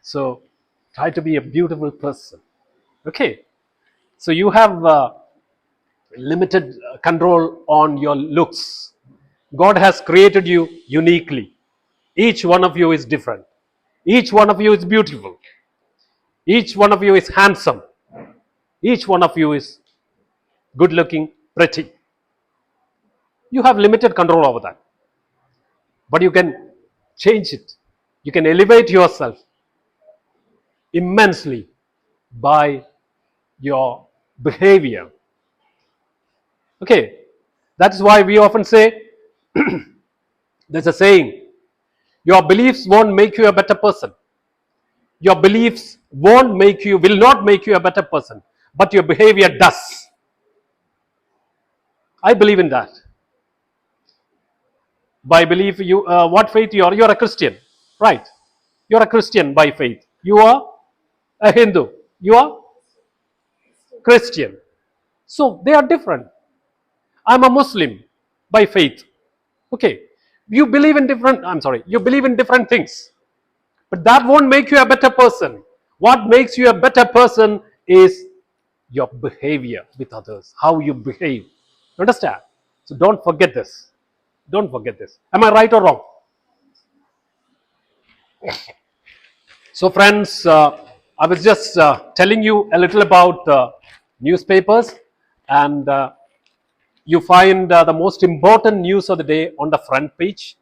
E: So try to be a beautiful person. Okay, so you have limited control on your looks. God has created you uniquely. Each one of you is different. Each one of you is beautiful. Each one of you is handsome. Each one of you is good looking, pretty. You have limited control over that, but you can change it. You can elevate yourself immensely by your behavior. Okay, that's why we often say, there's a saying, your beliefs won't make you a better person. Your beliefs will not make you a better person, but your behavior does. I believe in that. By belief, what faith you are? You are a Christian, right? You are a Christian by faith. You are a Hindu. You are Christian. So they are different. I'm a Muslim by faith. Okay, you believe in different things, but that won't make you a better person. What makes you a better person is your behavior with others, how you behave. Understand? So don't forget this. Don't forget this. Am I right or wrong? So friends, I was just telling you a little about newspapers, and you find the most important news of the day on the front page.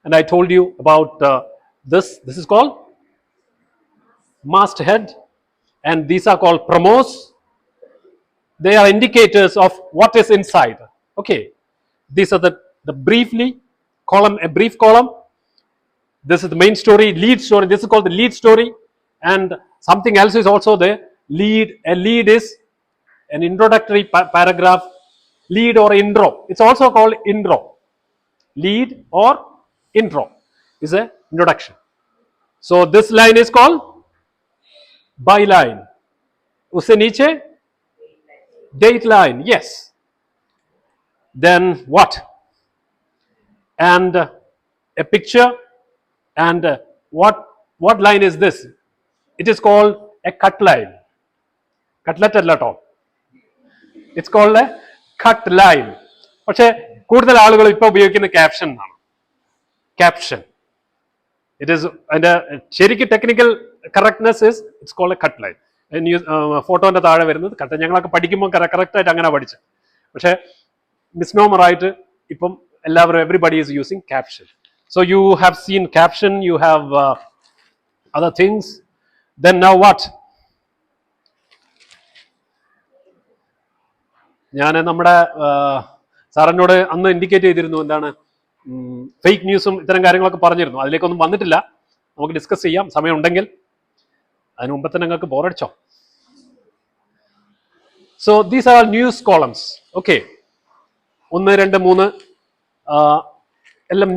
E: And I told you about this is called masthead, and these are called promos. They are indicators of what is inside. Okay, these are the briefly column, a brief column. This is the main story, lead story. This is called the lead story, and something else is also there. A lead is an introductory paragraph. Lead or intro. It's also called intro. Lead or intro is a introduction. So this line is called byline. Usse niche date line. Yes. Then what? And a picture. And what line is this? It is called a cut line. Cutlet at It's called a cut line. പക്ഷേ കൂടുതൽ ആളുകൾ ഇപ്പോൾ ഉപയോഗിക്കുന്ന caption ആണ്. Caption. It is, and ശരിക്കും technical correctness is it's called a cut line. ഫോട്ടോന്റെ താഴെ വരുന്നത് കട്ട്. ഞങ്ങളൊക്കെ പഠിക്കുമ്പോൾ കറക്റ്റായിട്ട് അങ്ങനെ പഠിച്ചു. പക്ഷേ മിസ്നോമറായിട്ട് ഇപ്പം എല്ലാവരും everybody is using caption. So you have seen caption, you have other things. Then now what? ഞാൻ നമ്മുടെ സാറിനോട് അന്ന് ഇൻഡിക്കേറ്റ് ചെയ്തിരുന്നു, എന്താണ് ഫേക്ക് ന്യൂസും ഇത്തരം കാര്യങ്ങളൊക്കെ പറഞ്ഞിരുന്നു. അതിലേക്കൊന്നും വന്നിട്ടില്ല. നമുക്ക് ഡിസ്കസ് ചെയ്യാം സമയം ഉണ്ടെങ്കിൽ. അതിന് മുമ്പ് തന്നെ നിങ്ങൾക്ക് ബോറടിച്ചോ? So these are news columns. Okay, 1, 2, 3 എല്ലാം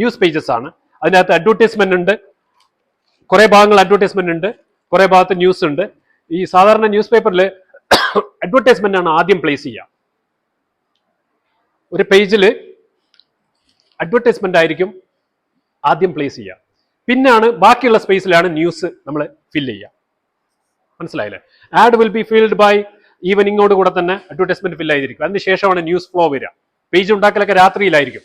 E: ന്യൂസ് പേജസ് ആണ്. അതിനകത്ത് അഡ്വർടൈസ്മെന്റ് ഉണ്ട്, കുറെ ഭാഗങ്ങൾ അഡ്വർടൈസ്മെന്റ് ഉണ്ട്, കുറെ ഭാഗത്ത് ന്യൂസ് ഉണ്ട്. ഈ സാധാരണ ന്യൂസ് പേപ്പറിൽ അഡ്വർടൈസ്മെന്റ് ആണ് ആദ്യം പ്ലേസ് ചെയ്യുക. ഒരു പേജിൽ അഡ്വർടൈസ്മെന്റ് ആയിരിക്കും ആദ്യം പ്ലേസ് ചെയ്യുക. പിന്നാണ് ബാക്കിയുള്ള സ്പേസിലാണ് ന്യൂസ് നമ്മൾ ഫില്ല് ചെയ്യുക. മനസ്സിലായില്ലേ? Ad will be filled by ഈവനിങ്ങോട് കൂടെ തന്നെ അഡ്വർടൈസ്മെന്റ് ഫില്ല് ചെയ്തിരിക്കും. അതിന് ശേഷമാണ് ന്യൂസ് ഫ്ലോ വരിക. പേജ് ഉണ്ടാക്കലൊക്കെ രാത്രിയിലായിരിക്കും,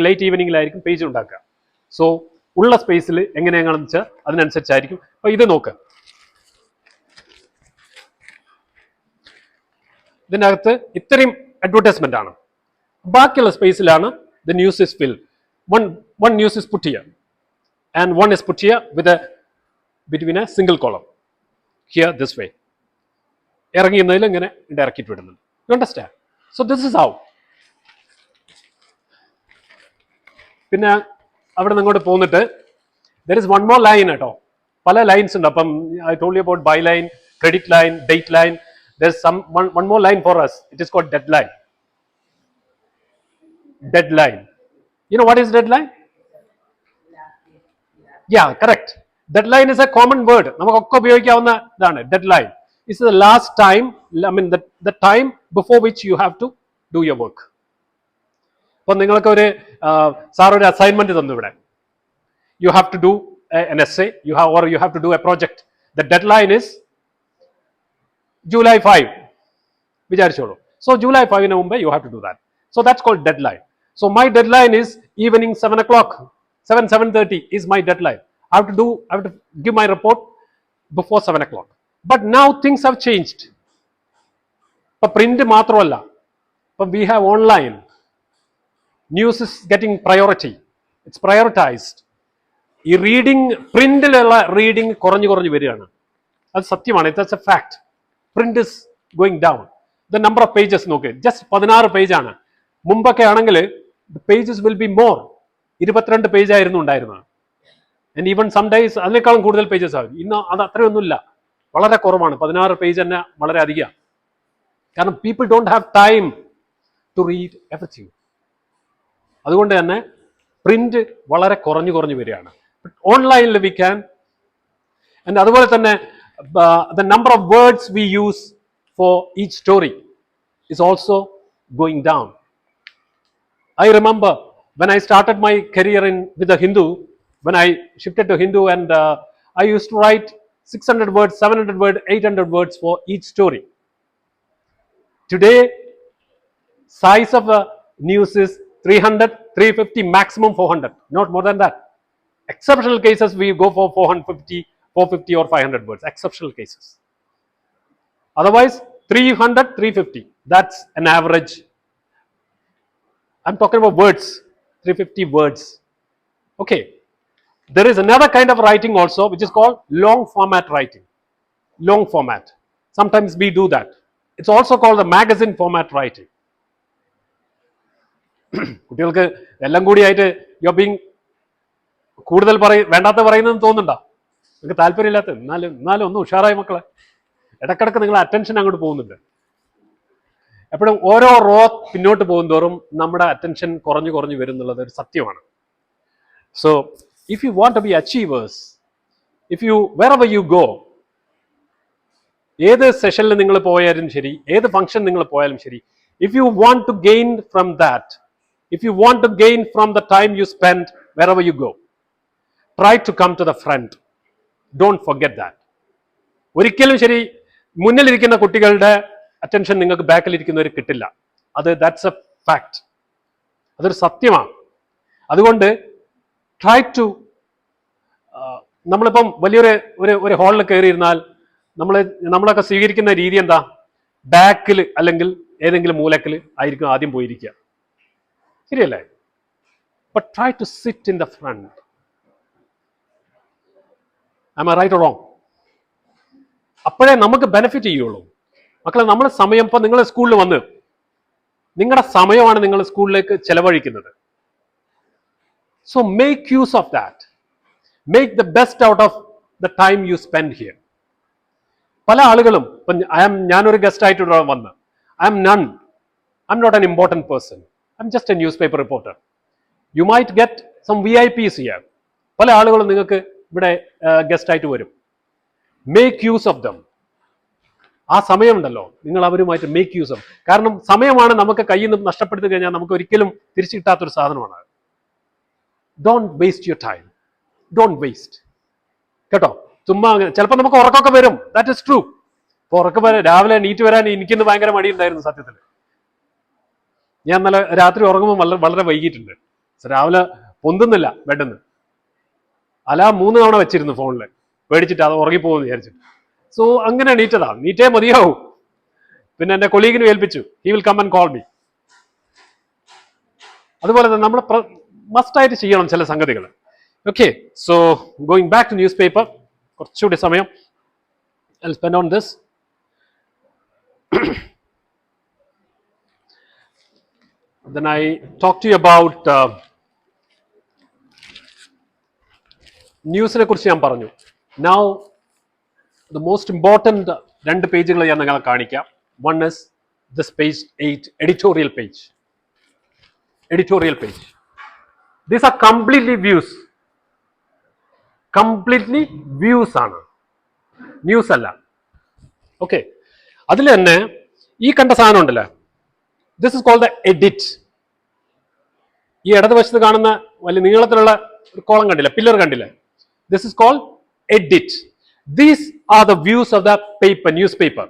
E: ലേറ്റ് ഈവനിങ്ങിലായിരിക്കും പേജ് ഉണ്ടാക്കുക. സോ ഉള്ള സ്പേസിൽ എങ്ങനെയാണെന്ന് വെച്ചാൽ അതിനനുസരിച്ചായിരിക്കും. അപ്പൊ ഇത് നോക്ക്, ഇതിനകത്ത് ഇത്രയും അഡ്വർടൈസ്മെന്റ് ആണ്. ബാക്കിയുള്ള സ്പേസിലാണ് the news is fill. One news is put here and one is put here with between a single column here this way. ഇറങ്ങിയുന്നതിൽ ഇങ്ങനെ ഇറക്കിയിട്ട് വിടുന്നുണ്ട്. You understand? So this is how. പിന്നെ അവിടെ നിന്ന് ഇങ്ങോട്ട് പോന്നിട്ട് there is one more line കേട്ടോ. പല ലൈൻസ് ഉണ്ട്. അപ്പം I told you about by line, credit line, date line. There is one more line for us. It is called deadline. Deadline. You know what is deadline? Yeah, correct. Deadline is a common word. നമുക്കൊക്കെ ഉപയോഗിക്കാവുന്ന ഇതാണ് deadline. It's the last time, I mean the time before which you have to do your work. അപ്പോൾ നിങ്ങൾക്ക് ഒരു sir ഒരു assignment തന്നു ഇവിടെ. You have to do an essay, you have to do a project. The deadline is July 5. വിചാരിച്ചോളൂ. So July 5 മുമ്പേ you have to do that. So that's called deadline. So my deadline is evening 7 o'clock. 7:30 is my deadline. I have to give my report before 7 o'clock. But now things have changed. ഇപ്പൊ print മാത്രമല്ല, ഇപ്പൊ we have online. News is getting priority. It's prioritized. ഈ reading, പ്രിന്റിലുള്ള reading കുറഞ്ഞു വരികയാണ്. അത് സത്യമാണ്. It's A fact. Print is going down. The number of pages നോക്ക്, just 16 പേജാണ്. മുമ്പൊക്കെ ആണെങ്കിൽ pages will be more. 22 page ആയിരുന്നു ഉണ്ടായിരുന്നത്. ആൻഡ് ഈവൻ സം ഡേയ്സ് അതിനേക്കാളും കൂടുതൽ പേജസ് ആകും. ഇന്ന് അത് അത്രയൊന്നുമില്ല, വളരെ കുറവാണ്. 16 പേജ് തന്നെ വളരെ അധികം. കാരണം people don't have time to read everything. അതുകൊണ്ട് തന്നെ പ്രിന്റ് വളരെ കുറഞ്ഞു വരികയാണ്. ഓൺലൈനിൽ വി ക്യാൻ. ആൻഡ് അതുപോലെ തന്നെ the number of words we use for each story is also going down. I remember when I started my career with the Hindu, when I shifted to Hindu, and I used to write 600 words, 700 words, 800 words for each story. Today, size of news is 300, 350, maximum 400, not more than that. Exceptional cases we go for 450 or 500 words, exceptional cases. Otherwise 300, 350, that's an average. I'm talking about words, 350 words. Okay, there is another kind of writing also which is called long format writing. Long format, sometimes we do that. It's also called the magazine format writing. കുട്ടികൾക്ക് എല്ലാം കൂടിയായിട്ട് you are being കൂടുതൽ വേണ്ടാത്ത പറയുന്നതെന്ന് തോന്നുന്നുണ്ടോ? നിങ്ങൾക്ക് താല്പര്യമില്ലാത്ത, എന്നാലും ഒന്ന് ഉഷാറായി മക്കളെ. ഇടക്കിടക്ക് നിങ്ങളെ അറ്റൻഷൻ അങ്ങോട്ട് പോകുന്നുണ്ട്. എപ്പോഴും ഓരോ റോ പിന്നോട്ട് പോകുന്തോറും നമ്മുടെ അറ്റൻഷൻ കുറഞ്ഞു വരുന്നുള്ളത് ഒരു സത്യമാണ്. So if you want to be achievers, wherever you go, ഏത് സെഷനിൽ നിങ്ങൾ പോയാലും ശരി, ഏത് ഫംഗ്ഷൻ നിങ്ങൾ പോയാലും ശരി, if you want to gain from that, if you want to gain from the time you spend wherever you go, try to come to the front. Don't forget that. ഒരിക്കലും ശരി മുന്നിലിരിക്കുന്ന കുട്ടികളുടെ അറ്റൻഷൻ നിങ്ങൾക്ക് ബാക്കിലിരിക്കുന്നവർ കിട്ടില്ല. That's A fact. അതൊരു സത്യമാണ്. അതുകൊണ്ട് try to, നമ്മളിപ്പം വലിയൊരു ഹാളിൽ കയറിയിരുന്നാൽ നമ്മളൊക്കെ സ്വീകരിക്കുന്ന രീതി എന്താ? ബാക്കിൽ അല്ലെങ്കിൽ ഏതെങ്കിലും മൂലക്കിൽ ആയിരിക്കും ആദ്യം പോയിരിക്കുക. ശരിയല്ലേ? But try to sit in the front. Am I right or wrong? അപ്പോഴേ നമുക്ക് ബെനിഫിറ്റ് ചെയ്യുള്ളൂ. മക്കളെ, നമ്മുടെ സമയം, ഇപ്പം നിങ്ങൾ സ്കൂളിൽ വന്ന് നിങ്ങളുടെ സമയമാണ് നിങ്ങൾ സ്കൂളിലേക്ക് ചെലവഴിക്കുന്നത്. So make use of that. Make the best out of the time you spend here. പല ആളുകളും ഇപ്പം ഞാനൊരു ഗസ്റ്റ് ആയിട്ട് വന്ന് I am not an important person. I'm just a newspaper reporter. You might get some VIPs here. പല ആളുകളും നിങ്ങൾക്ക് ഇവിടെ ഗസ്റ്റ് ആയിട്ട് വരും. Make use of them. ആ സമയമുണ്ടല്ലോ, നിങ്ങൾ അവരുമായിട്ട് മേക്ക് യൂസ് ഓഫ്. കാരണം സമയമാണ് നമുക്ക് കയ്യിൽ നിന്ന് നഷ്ടപ്പെടുത്തി കഴിഞ്ഞാൽ നമുക്ക് ഒരിക്കലും തിരിച്ചു കിട്ടാത്തൊരു സാധനമാണ്. Don't waste your time. Don't waste. കേട്ടോ? ചുമ്മാ ചിലപ്പോൾ നമുക്ക് ഉറക്കമൊക്കെ വരും. That is true. ഇപ്പോൾ ഉറക്കം രാവിലെ നീറ്റ് വരാൻ എനിക്കിന്ന് ഭയങ്കര മടിയുണ്ടായിരുന്നു സത്യത്തിൽ. ഞാൻ നല്ല രാത്രി ഉറങ്ങുമ്പോൾ വളരെ വൈകിട്ടുണ്ട്. രാവിലെ പൊന്തുന്നില്ല ബെഡിന്ന്. അലാം 3 തവണ വെച്ചിരുന്നു ഫോണിൽ, പേടിച്ചിട്ട് അത് ഉറങ്ങിപ്പോകുമെന്ന് വിചാരിച്ചിട്ട്. സോ അങ്ങനെ നീറ്റേ മതിയാവും. പിന്നെ എൻ്റെ കൊളീഗിനും ഏൽപ്പിച്ചു. He will come and call me. അതുപോലെ തന്നെ നമ്മൾ മസ്റ്റായിട്ട് ചെയ്യണം ചില സംഗതികൾ. Okay, so going back to newspaper, കുറച്ചുകൂടി സമയം I will spend on this. Then I talk to you about ന്യൂസിനെ കുറിച്ച് ഞാൻ പറഞ്ഞു. Now the most important രണ്ട് പേജുകൾ ഞാൻ നിങ്ങളെ കാണിക്കാം. One is this page 8, editorial page. Editorial page. These are completely views. Completely views ആണ്, ന്യൂസ് അല്ല. ഓക്കെ, അതിൽ തന്നെ ഈ കണ്ട സാധനം ഉണ്ടല്ലോ, this is called the edit. ഈ ഇടതുവശത്ത് കാണുന്ന വലിയ നീളത്തിലുള്ള ഒരു കോളം കണ്ടില്ല, പില്ലർ കണ്ടില്ല, this is called edit. These are the views of the paper, newspaper.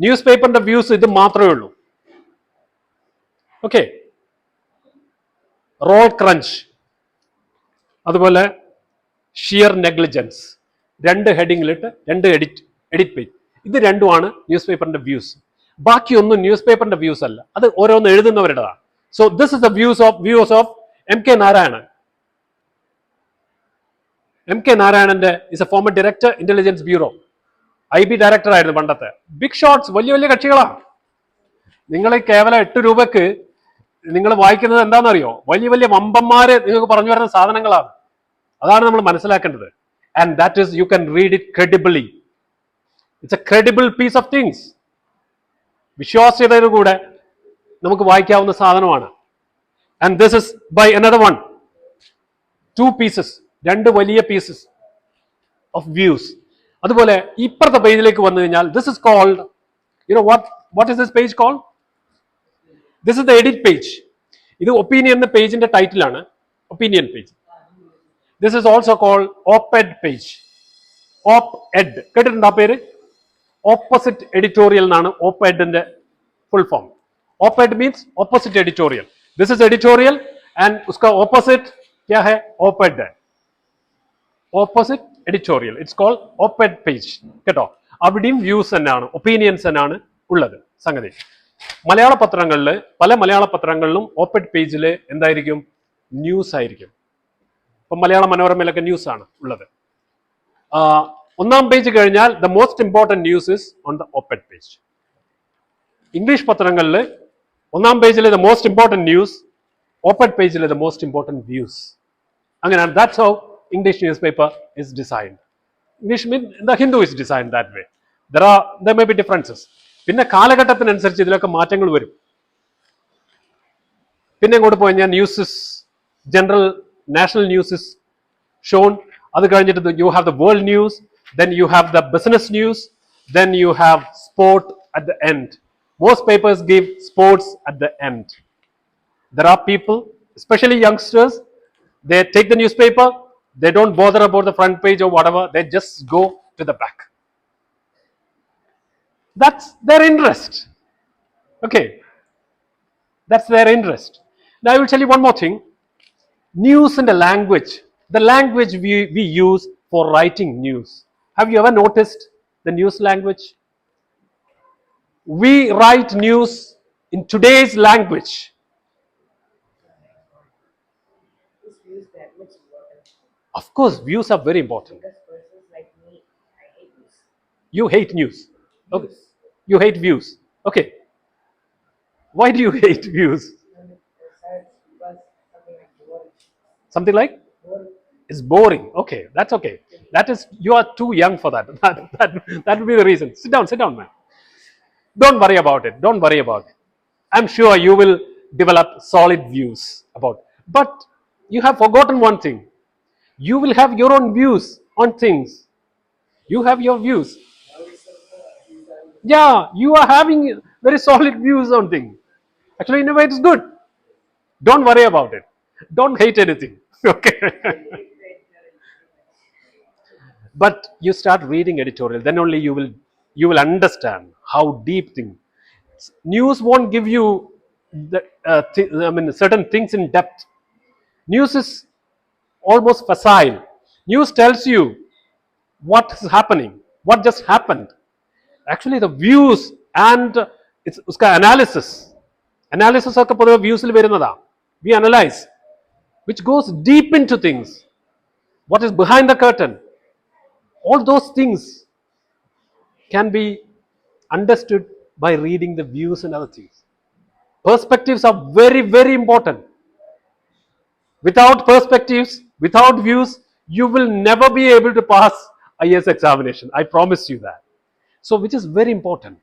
E: News പേപ്പറിന്റെ വ്യൂസ് ഇത് മാത്രമേ ഉള്ളൂ. ഓക്കെ, റോൾ ക്രഞ്ച്, അതുപോലെ ഷിയർ നെഗ്ലിജൻസ്, രണ്ട് ഹെഡിങ്ങിലിട്ട് രണ്ട് എഡിറ്റ് പേജ്, ഇത് രണ്ടുമാണ് ന്യൂസ് പേപ്പറിന്റെ വ്യൂസ്. ബാക്കിയൊന്നും ന്യൂസ് പേപ്പറിന്റെ വ്യൂസ് അല്ല, അത് ഓരോന്ന് എഴുതുന്നവരുടേതാണ്. So this is the views of M K Narayanan. M K നാരായണന്റെ is a former director, intelligence bureau, IB director ആയിരുന്നു പണ്ടത്തെ. ബിഗ് ഷോട്ട്സ്, വലിയ വലിയ കക്ഷികളാണ്. നിങ്ങൾ കേവലം 8 രൂപക്ക് നിങ്ങൾ വായിക്കുന്നത് എന്താണെന്നറിയോ? വലിയ വലിയ വമ്പന്മാര് നിങ്ങൾക്ക് പറഞ്ഞു വരുന്ന സാധനങ്ങളാണ്. അതാണ് നമ്മൾ മനസ്സിലാക്കേണ്ടത്. And that is you can read it credibly. It's a credible piece of things. വിശ്വാസ്യതയുടെ കൂടെ നമുക്ക് വായിക്കാവുന്ന സാധനമാണ്. And this is by another one, 2 pieces, രണ്ട് വലിയ പീസസ് ഓഫ് വ്യൂസ്. അതുപോലെ ഇപ്പുറത്തെ പേജിലേക്ക് വന്നു കഴിഞ്ഞാൽ this is called, you know what is this page called? This is the edit page. ഇത് ഒപ്പീനിയൻ എന്ന പേജിന്റെ ടൈറ്റിലാണ്, opinion page. This is also called op-ed page. Op-ed കേട്ടിട്ടുണ്ട് ആ പേര്? ഓപ്പോസിറ്റ് എഡിറ്റോറിയൽ എന്നാണ് ഓപ്പ്-എഡിന്റെ full form. Op-ed means opposite editorial. This is editorial and uska opposite kya hai? Op-ed hai. Opposite editorial. It's called op-ed page. കേട്ടോ, അവിടെയും views തന്നെയാണ്, opinions തന്നെയാണ് ഉള്ളത് സംഗതി. മലയാള പത്രങ്ങളിൽ, പല മലയാള പത്രങ്ങളിലും ഓപ്പ്-എഡ് പേജിൽ എന്തായിരിക്കും? ന്യൂസ് ആയിരിക്കും. ഇപ്പം മലയാള മനോരമയിലൊക്കെ ന്യൂസ് ആണ് ഉള്ളത്. ഒന്നാം പേജ് കഴിഞ്ഞാൽ the most important news is on the op-ed page. English പത്രങ്ങളിൽ ഒന്നാം പേജിൽ the most important news, op-ed പേജിൽ ദ മോസ്റ്റ് ഇമ്പോർട്ടൻറ്റ് വ്യൂസ്. അങ്ങനെയാണ്. That's how English newspaper is designed. English mean the Hindu is designed that way. There may be differences. പിന്നെ കാലഘട്ടത്തിനനുസരിച്ച് ഇതിലൊക്കെ മാറ്റങ്ങൾ വരും. പിന്നെ ഇങ്ങോട്ട് പോയി കഴിഞ്ഞാൽ news is general, national news is shown. അത് കഴിഞ്ഞിട്ട് you have the world news, then you have the business news, then you have sport at the end. Most papers give sports at the end. There are people, especially youngsters, they take the newspaper, they don't bother about the front page or whatever, they just go to the back. That's their interest. Okay, that's their interest. Now I will tell you one more thing. News in the language we use for writing news. Have you ever noticed the news language? We write news in today's language. Of course, views are very important.
B: Because persons like me, I hate news.
E: You hate news. Okay. You hate views. Okay. Why do you hate views?
B: Because something like boring.
E: Something like?
B: Boring.
E: It's boring. Okay, that's okay. That is, you are too young for that. That will be the reason. Sit down, man. Don't worry about it. Don't worry about it. I'm sure you will develop solid views about it. But you have forgotten one thing. You will have your own views on things. You have your views. Yeah, you are having very solid views on things. Actually, in a way, it's good. Don't worry about it. Don't hate anything. Okay. But you start reading editorial, then only you will understand how deep things. News won't give you the certain things in depth. News is almost facile. News tells you what is happening, what just happened. actually the views and it's uska analysis ഒക്കെ പൊതുവെ വ്യൂസിൽ വരുന്നതാ. We analyze, which goes deep into things, what is behind the curtain. All those things can be understood by reading the views and other things. Perspectives are very, very important. Without perspectives, without views, you will never be able to pass IAS examination. I promise you that. So, which is very important.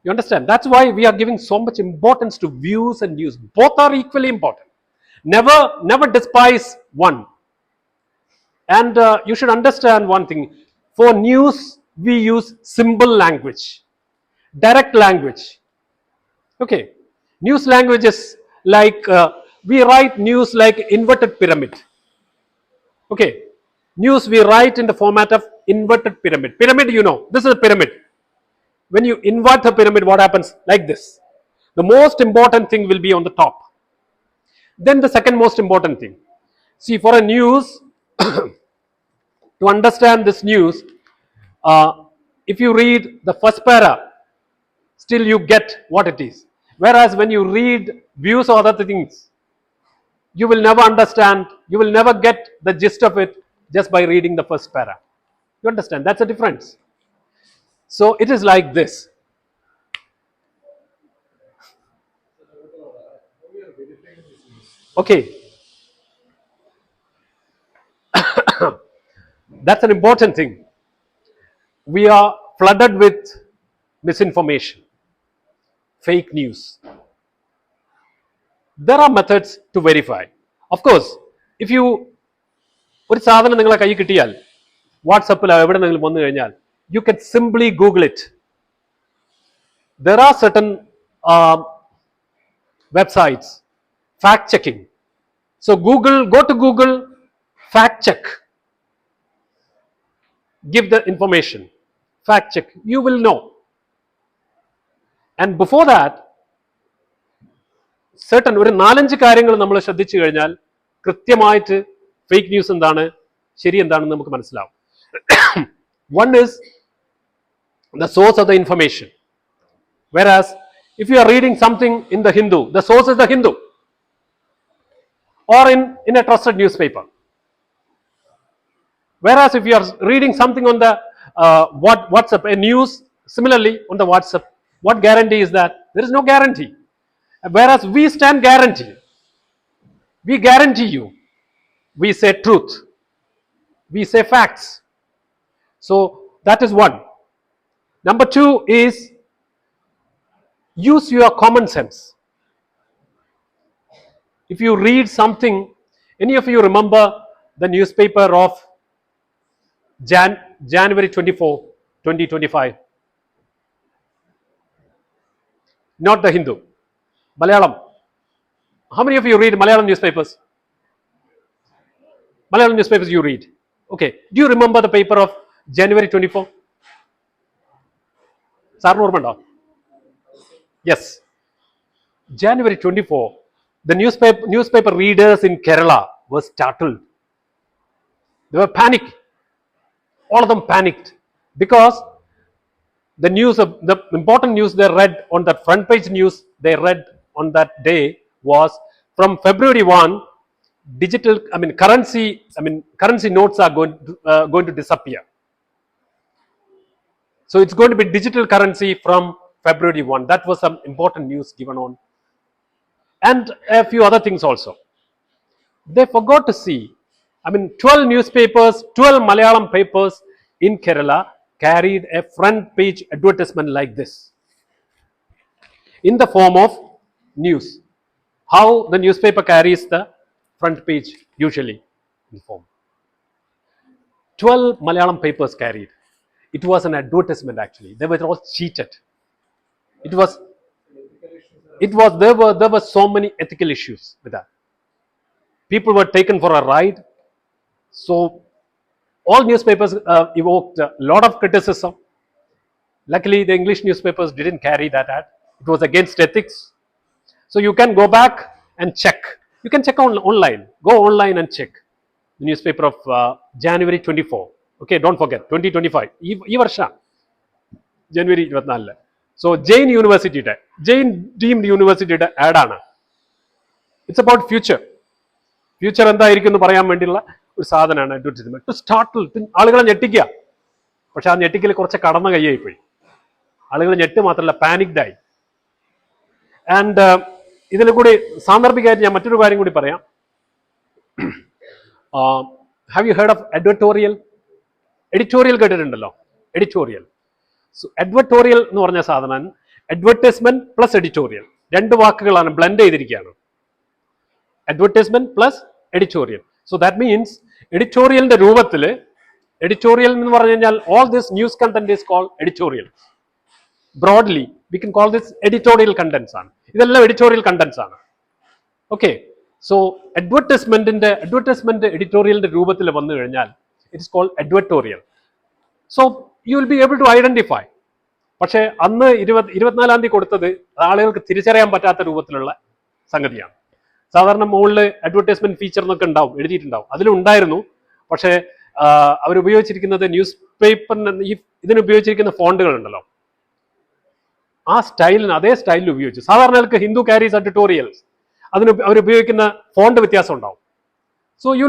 E: You understand? That's why we are giving so much importance to views and news. Both are equally important. Never despise one. And you should understand one thing. For news, we use simple language, direct language. Okay. News language is like, we write news like inverted pyramid. Okay. News we write in the format of inverted pyramid. Pyramid, you know, this is a pyramid. When you invert the pyramid, what happens? Like this. The most important thing will be on the top. Then the second most important thing. See, for a news, to understand this news, if you read the first para, still you get what it is. Whereas when you read views or other things, you will never understand, you will never get the gist of it just by reading the first para. You understand? That's the difference. So it is like this. Okay. That's an important thing. We are flooded with misinformation, fake news. There are methods to verify. Of course, if you ഒരു സാധനം നിങ്ങളെ കൈ കിട്ടിയാൽ വാട്സപ്പിലോ എവിടെ നിന്നെങ്കിലും വന്നു കഴിഞ്ഞാൽ you can simply Google it. There are certain websites, fact checking. So go to Google, fact check. Give the information, fact check. You will know. And before that, certain ഒരു 4-5 കാര്യങ്ങൾ നമ്മൾ ശ്രദ്ധിച്ചു കഴിഞ്ഞാൽ കൃത്യമായിട്ട് ഫേക്ക് ന്യൂസ് എന്താണ് ശരി എന്താണെന്ന് നമുക്ക് മനസ്സിലാവും. One is the source of the information. Whereas if you are reading something in the Hindu, the source is the Hindu or in a trusted newspaper. Whereas if you are reading something on the WhatsApp, a news, similarly on the WhatsApp, what guarantee is that? There is no guarantee. Whereas we stand guarantee. We guarantee you. We say truth. We say facts. So that is one. Number 2 is use your common sense. If you read something, any of you remember the newspaper of January 24, 2025? Not the Hindu. Malayalam. How many of you read Malayalam newspapers? Malayalam newspapers you read. Okay. Do you remember the paper of January 24? Sarno ormanda? Yes. January 24, the newspaper readers in Kerala were startled. They were panicked. All of them panicked because the news of the important news they read on that front page news they read on that day was from February 1, currency notes are going to disappear. So it's going to be digital currency from February 1. That was some important news given on. And a few other things also. They forgot to see, 12 newspapers, 12 Malayalam papers in Kerala carried a front page advertisement like this in the form of news. How the newspaper carries the front page usually in form. 12 Malayalam papers carried. It was an advertisement actually. They were all cheated. There were so many ethical issues with that. People were taken for a ride. So all newspapers evoked a lot of criticism. Luckily, the English newspapers didn't carry that ad. It was against ethics. So you can go back and check. You can check online. Go online and check the newspaper of January 24. Okay, don't forget 2025. Ee varsha ജനുവരി 24. So Jain യൂണിവേഴ്സിറ്റിയുടെ Jain deemed യൂണിവേഴ്സിറ്റിയുടെ ആഡാണ്. It's about future. Future എന്തായിരിക്കും എന്ന് പറയാൻ വേണ്ടിയുള്ള ഒരു സാധനമാണ് അഡ്വർടൈസ്മെന്റ്. ടു സ്റ്റാർട്ടിൽ ആളുകളെ ഞെട്ടിക്കുക. പക്ഷെ ആ ഞെട്ടിക്കൽ കുറച്ച് കടന്ന കൈയായി പോയി. ആളുകൾ ഞെട്ട് മാത്രമല്ല പാനിക്ഡ് ആയി. ആൻഡ് ഇതിൽ കൂടി സാന്ദർഭികമായിട്ട് ഞാൻ മറ്റൊരു കാര്യം കൂടി പറയാം. Have you heard of editorial? Editorial കേട്ടിട്ടുണ്ടല്ലോ, എഡിറ്റോറിയൽ. സോ എഡ്വർട്ടോറിയൽ എന്ന് പറഞ്ഞ സാധനം അഡ്വർടൈസ്മെന്റ് പ്ലസ് എഡിറ്റോറിയൽ, രണ്ട് വാക്കുകളാണ് ബ്ലെൻഡ് ചെയ്തിരിക്കുകയാണ്. Advertisement plus editorial. So that means എഡിറ്റോറിയലിന്റെ രൂപത്തിൽ, എഡിറ്റോറിയൽ എന്ന് പറഞ്ഞു കഴിഞ്ഞാൽ all this news content is called editorial. Broadly we can call this editorial contents ആണ്. ഇതെല്ലാം എഡിറ്റോറിയൽ കണ്ടന്റ്സ് ആണ്. ഓക്കെ. സോ അഡ്വർടൈസ്മെന്റ് എഡിറ്റോറിയലിന്റെ രൂപത്തിൽ വന്നു കഴിഞ്ഞാൽ it is called advertorial. So you will be able to identify. പക്ഷേ അന്ന് 24-ാം തീയതി കൊടുത്തത് ആളുകൾക്ക് തിരിച്ചറിയാൻ പറ്റാത്ത രൂപത്തിലുള്ള സംഗതിയാണ്. സാധാരണ മുകളിൽ അഡ്വർടൈസ്മെന്റ് ഫീച്ചർ എന്നൊക്കെ ഉണ്ടാവും, എഴുതിയിട്ടുണ്ടാവും. അതിലുണ്ടായിരുന്നു. പക്ഷേ അവരുപയോഗിച്ചിരിക്കുന്നത് ന്യൂസ് പേപ്പറിന് ഇതിന് ഉപയോഗിച്ചിരിക്കുന്ന ഫോണ്ടുകൾ ഉണ്ടല്ലോ, ആ സ്റ്റൈലിന് അതേ സ്റ്റൈലിൽ ഉപയോഗിച്ചു. സാധാരണ ഹിന്ദു ക്യാരീസ് എഡിറ്റോറിയൽസ്, അതിന് അവരുപയോഗിക്കുന്ന ഫോണ്ട് വ്യത്യാസം ഉണ്ടാവും. So you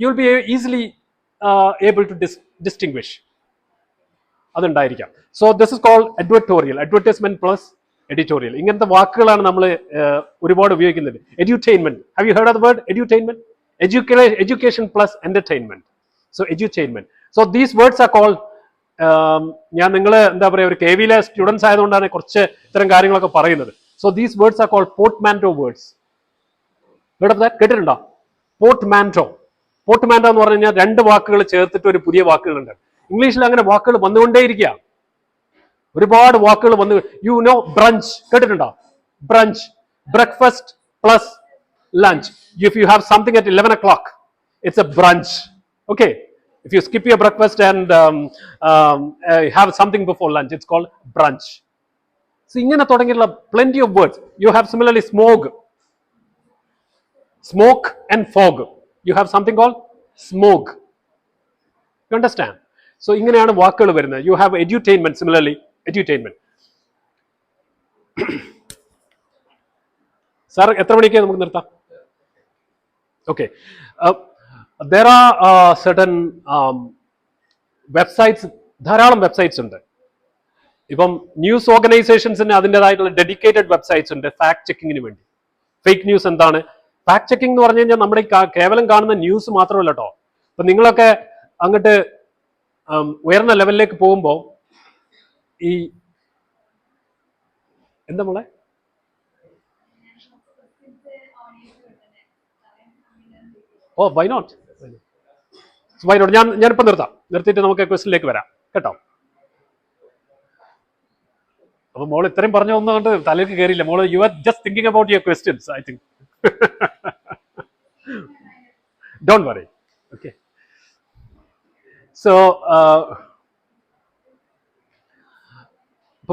E: will be easily able to distinguish. അതുണ്ടായിരിക്കാം. So this is called advertorial, advertisement plus editorial. ഇങ്ങനത്തെ വാക്കുകളാണ് നമ്മൾ ഒരുപാട് ഉപയോഗിക്കുന്നത്. Edutainment, have you heard of the word edutainment? Education plus entertainment. So edutainment. So these words are called, ഞാൻ നിങ്ങൾ എന്താ പറയുക, ഒരു KVയിലെ സ്റ്റുഡൻസ് ആയതുകൊണ്ടാണ് കുറച്ച് ഇത്തരം കാര്യങ്ങളൊക്കെ പറയുന്നത്. So these words are called portmanteau words. കേട്ടിട്ടുണ്ടോ? പോർട്ട്മാൻറ്റോ. പോർട്ട്മാൻറ്റോ എന്ന് പറഞ്ഞു കഴിഞ്ഞാൽ രണ്ട് വാക്കുകൾ ചേർത്തിട്ട് ഒരു പുതിയ വാക്കുകളുണ്ട്. ഇംഗ്ലീഷിൽ അങ്ങനെ വാക്കുകൾ വന്നുകൊണ്ടേയിരിക്കുക, ഒരുപാട് വാക്കുകൾ വന്നു. യു നോ ബ്രഞ്ച്, കേട്ടിട്ടുണ്ടോ? Brunch, breakfast plus lunch. If you have something at 11 o'clock, it's a brunch. Okay. If you skip your breakfast and have something before lunch, it's called brunch. So ingana thodangiyulla plenty of words. You have similarly smoke and fog. You have something called smoke. You understand? So inganeyana vaakukal varunathu. You have edutainment, similarly edutainment. Sir, etra manikku namukku nirtham? Okay. There are certain websites, ധാരാളം websites ഉണ്ട്. ഇപ്പം news ഓർഗനൈസേഷൻസിന് അതിൻ്റെതായിട്ടുള്ള dedicated websites ഉണ്ട് fact ചെക്കിങ്ങിന് വേണ്ടി. Fake news എന്താണ്? Fact checking എന്ന് പറഞ്ഞു കഴിഞ്ഞാൽ നമ്മുടെ കേവലം കാണുന്ന ന്യൂസ് മാത്രമല്ല കേട്ടോ. ഇപ്പം നിങ്ങളൊക്കെ അങ്ങോട്ട് ഉയർന്ന ലെവലിലേക്ക് പോകുമ്പോൾ ഈ എന്താ മോളെ വൈ നോട്ട് ഞാനിപ്പോൾ നിർത്തിയിട്ട് നമുക്ക് ക്വസ്റ്റിനിലേക്ക് വരാം കേട്ടോ. അപ്പൊ മോൾ ഇത്രയും പറഞ്ഞു ഒന്നുകൊണ്ട് തലയ്ക്ക് കയറിയില്ല മോള്. You are just thinking about your questions, I think. Don't worry. Okay. So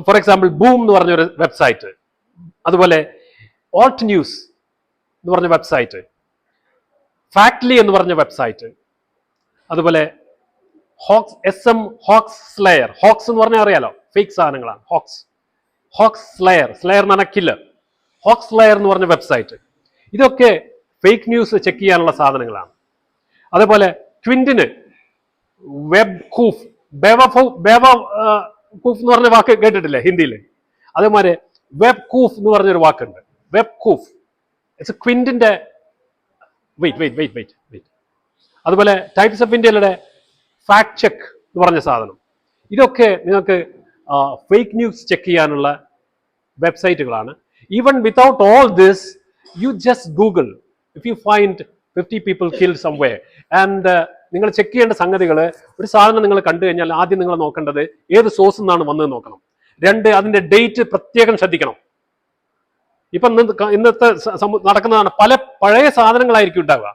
E: for example boom എന്ന് പറഞ്ഞൊരു വെബ്സൈറ്റ്, അതുപോലെ ഓൾട്ട് ന്യൂസ് എന്ന് പറഞ്ഞ വെബ്സൈറ്റ്, ഫാക്ട്ലി എന്ന് പറഞ്ഞ വെബ്സൈറ്റ്, അതുപോലെ ഹോക്സ് സ്ലെയർ. ഹോക്സ് എന്ന് പറഞ്ഞാൽ അറിയാലോ, ഫേക്ക് സാധനങ്ങളാണ്. ഹോക്സ് സ്ലെയർ എന്ന് പറഞ്ഞാൽ കില്ലർ. ഹോക്സ് സ്ലെയർ എന്ന് പറഞ്ഞ വെബ്സൈറ്റ്, ഇതൊക്കെ ഫേക്ക് ന്യൂസ് ചെക്ക് ചെയ്യാനുള്ള സാധനങ്ങളാണ്. അതേപോലെ ട്വിന്റിന് വെബ് കൂഫ്, കൂഫ് എന്ന് പറഞ്ഞ വാക്ക് കേട്ടിട്ടില്ലേ ഹിന്ദിയിൽ? അതേമാതിരി വെബ് കൂഫ് എന്ന് പറഞ്ഞൊരു വാക്കുണ്ട്, വെബ് കൂഫ്. ഇറ്റ്സ് ക്വിന്റിന്റെ വെയിറ്റ്. അതുപോലെ ടൈപ്സ് ഓഫ് ഇന്ത്യയിലെ ഫാക്ട് ചെക്ക് എന്ന് പറഞ്ഞ സാധനം. ഇതൊക്കെ നിങ്ങൾക്ക് ഫേക്ക് ന്യൂസ് ചെക്ക് ചെയ്യാനുള്ള വെബ്സൈറ്റുകളാണ്. Even without all this, you just Google. If you find 50 people killed somewhere, and നിങ്ങൾ ചെക്ക് ചെയ്യേണ്ട സംഗതികൾ, ഒരു സാധനം നിങ്ങൾ കണ്ടു കഴിഞ്ഞാൽ ആദ്യം നിങ്ങൾ നോക്കേണ്ടത് ഏത് സോഴ്സിൽ നിന്നാണ് വന്നത് നോക്കണം. 2, അതിന്റെ ഡേറ്റ് പ്രത്യേകം ശ്രദ്ധിക്കണം. ഇപ്പം ഇന്നത്തെ നടക്കുന്നതാണ്, പല പഴയ സാധനങ്ങളായിരിക്കും ഉണ്ടാവുക.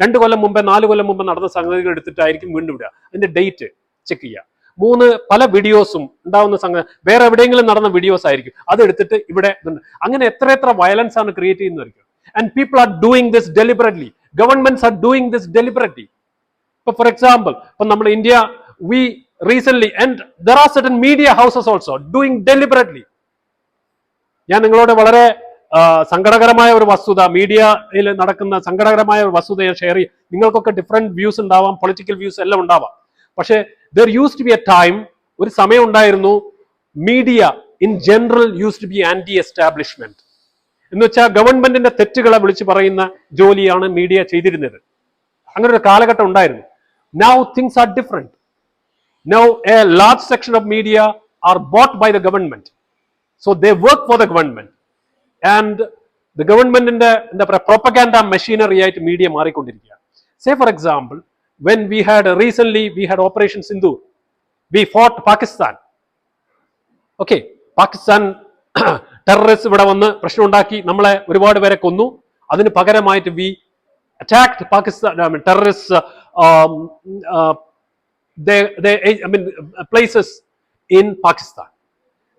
E: 2 കൊല്ലം മുമ്പേ 4 കൊല്ലം മുമ്പ് നടന്ന സംഗതികൾ എടുത്തിട്ടായിരിക്കും വീണ്ടും വിടുക. അതിന്റെ ഡേറ്റ് ചെക്ക് ചെയ്യുക. 3, പല വീഡിയോസും ഉണ്ടാവുന്ന സംഗതി വേറെ എവിടെയെങ്കിലും നടന്ന വീഡിയോസ് ആയിരിക്കും, അത് എടുത്തിട്ട് ഇവിടെ അങ്ങനെ എത്ര വയലൻസ് ആണ് ക്രിയേറ്റ് ചെയ്യുന്നതായിരിക്കും. And people are doing this deliberately. Governments are doing this deliberately. ഇപ്പൊ ഫോർ എക്സാമ്പിൾ, ഇപ്പൊ നമ്മുടെ India, we recently, and there are certain media houses also doing deliberately. ഞാൻ നിങ്ങളോട് വളരെ സങ്കടകരമായ ഒരു വസ്തുത, മീഡിയയിൽ നടക്കുന്ന സങ്കടകരമായ ഒരു വസ്തുത ഞാൻ ഷെയർ ചെയ്യും. നിങ്ങൾക്കൊക്കെ ഡിഫറെന്റ് വ്യൂസ് ഉണ്ടാവാം, പൊളിറ്റിക്കൽ വ്യൂസ് എല്ലാം ഉണ്ടാവാം. പക്ഷേ there used to be a time, ഒരു സമയം ഉണ്ടായിരുന്നു, media in general used to be anti establishment. എന്ന് വെച്ചാൽ ഗവൺമെന്റിന്റെ തെറ്റുകളെ വിളിച്ച് പറയുന്ന ജോലിയാണ് മീഡിയ ചെയ്തിരുന്നത്. അങ്ങനെ ഒരു കാലഘട്ടം ഉണ്ടായിരുന്നു. Now things are different. Now a large section of media are bought by the government. So they work for the government. And the government in the propaganda machinery ആയിട്ട് media മാറിക്കൊണ്ടിരിക്കുക. Say for example, when we had Operation Sindhu, we fought Pakistan. Okay, Pakistan terrorist ഇവിടെ വന്ന് പ്രശ്നം ഉണ്ടാക്കി, നമ്മളെ ഒരുപാട് പേരെ കൊന്നു. അതിന് പകരമായിട്ട് V attacked Pakistan, terrorists, places in Pakistan.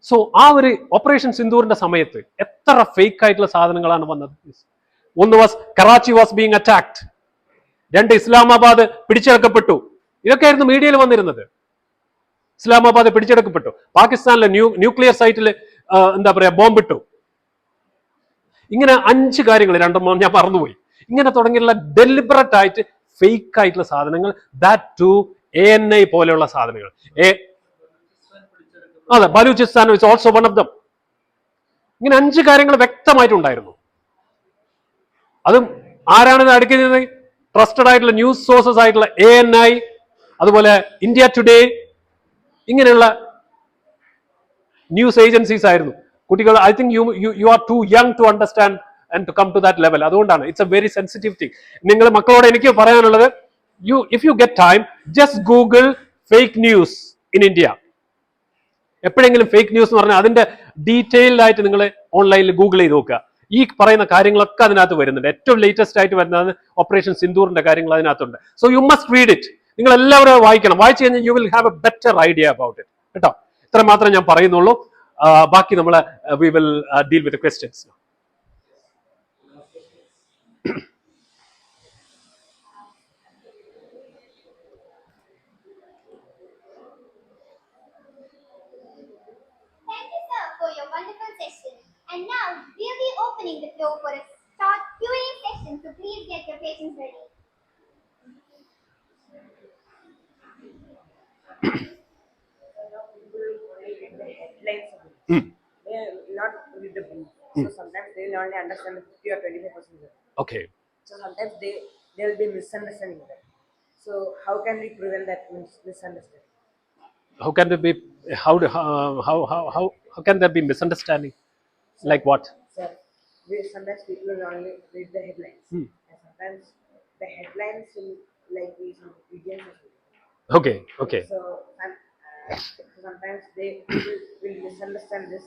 E: So ആ ഒരു ഓപ്പറേഷൻ സിന്ദൂറിന്റെ സമയത്ത് എത്ര ഫേക്ക് ആയിട്ടുള്ള സാധനങ്ങളാണ് വന്നത്. ഒന്ന് Karachi was being attacked, 2 Islamabad പിടിച്ചെടുക്കപ്പെട്ടു. ഇതൊക്കെയായിരുന്നു മീഡിയയിൽ വന്നിരുന്നത്. ഇസ്ലാമാബാദ് പിടിച്ചെടുക്കപ്പെട്ടു, പാകിസ്ഥാനിലെ ന്യൂക്ലിയർ സൈറ്റിൽ എന്താ പറയാ ബോംബിട്ടു. ഇങ്ങനെ 5 കാര്യങ്ങൾ, 2 ഞാൻ മറന്നുപോയി. ഇങ്ങനെ തുടങ്ങിയുള്ള ഡെലിബറേറ്റ് ആയിട്ട് ഫേക്ക് ആയിട്ടുള്ള സാധനങ്ങൾ, ദാറ്റ് ടു ANI പോലെയുള്ള സാധനങ്ങൾ. അതെ, Balochistan is also one of them. ഇങ്ങനെ 5 കാര്യങ്ങൾ വ്യക്തമായിട്ടുണ്ടായിരുന്നു. അതും ആരാണ് അടുക്കുന്നത്? ട്രസ്റ്റഡ് ആയിട്ടുള്ള ന്യൂസ് സോഴ്സസ് ആയിട്ടുള്ള ANI, അതുപോലെ ഇന്ത്യ ടുഡേ, ഇങ്ങനെയുള്ള ന്യൂസ് ഏജൻസീസ് ആയിരുന്നു. കുട്ടികൾ, I think you are too young to understand and to come to that level. അതുകൊണ്ടാണ് it's a very sensitive thing. നിങ്ങൾ മക്കളോട് എനിക്ക് പറയാനുള്ളത്, if you get time, just Google fake news in India. എപ്പോഴെങ്കിലും fake news എന്ന് പറഞ്ഞാൽ അതിന്റെ detailed ആയിട്ട് നിങ്ങൾ ഓൺലൈനിൽ ഗൂഗിൾ ചെയ്ത് നോക്കുക. ഈ പറയുന്ന കാര്യങ്ങളൊക്കെ അതിനകത്ത് വരുന്നുണ്ട്. ഏറ്റവും ലേറ്റസ്റ്റ് ആയിട്ട് വരുന്നത് ഓപ്പറേഷൻ സിന്ദൂറിന്റെ കാര്യങ്ങൾ അതിനകത്തുണ്ട്. So you must read it. നിങ്ങൾ എല്ലാവരും വായിക്കണം. വായിച്ചു കഴിഞ്ഞാൽ you will have A better idea about it. കേട്ടോ, ഇത്ര മാത്രമേ ഞാൻ പറയുന്നുള്ളൂ. ബാക്കി നമ്മൾ we will deal with questions.
A: For your wonderful session. And now we'll be opening the floor for a short Q&A session, so please get your patients ready.
F: Headlines of it. They will not read the brief. So sometimes they will only understand 50 or 25%.
E: Okay.
F: So sometimes they will be misunderstanding that. So how can we prevent that misunderstanding?
E: How can there be how can there be misunderstanding? Like what?
F: Sir, sometimes people will only read the headlines, and sometimes the headlines will like be some idioms or something.
E: Okay.
F: So sometimes they will misunderstand this,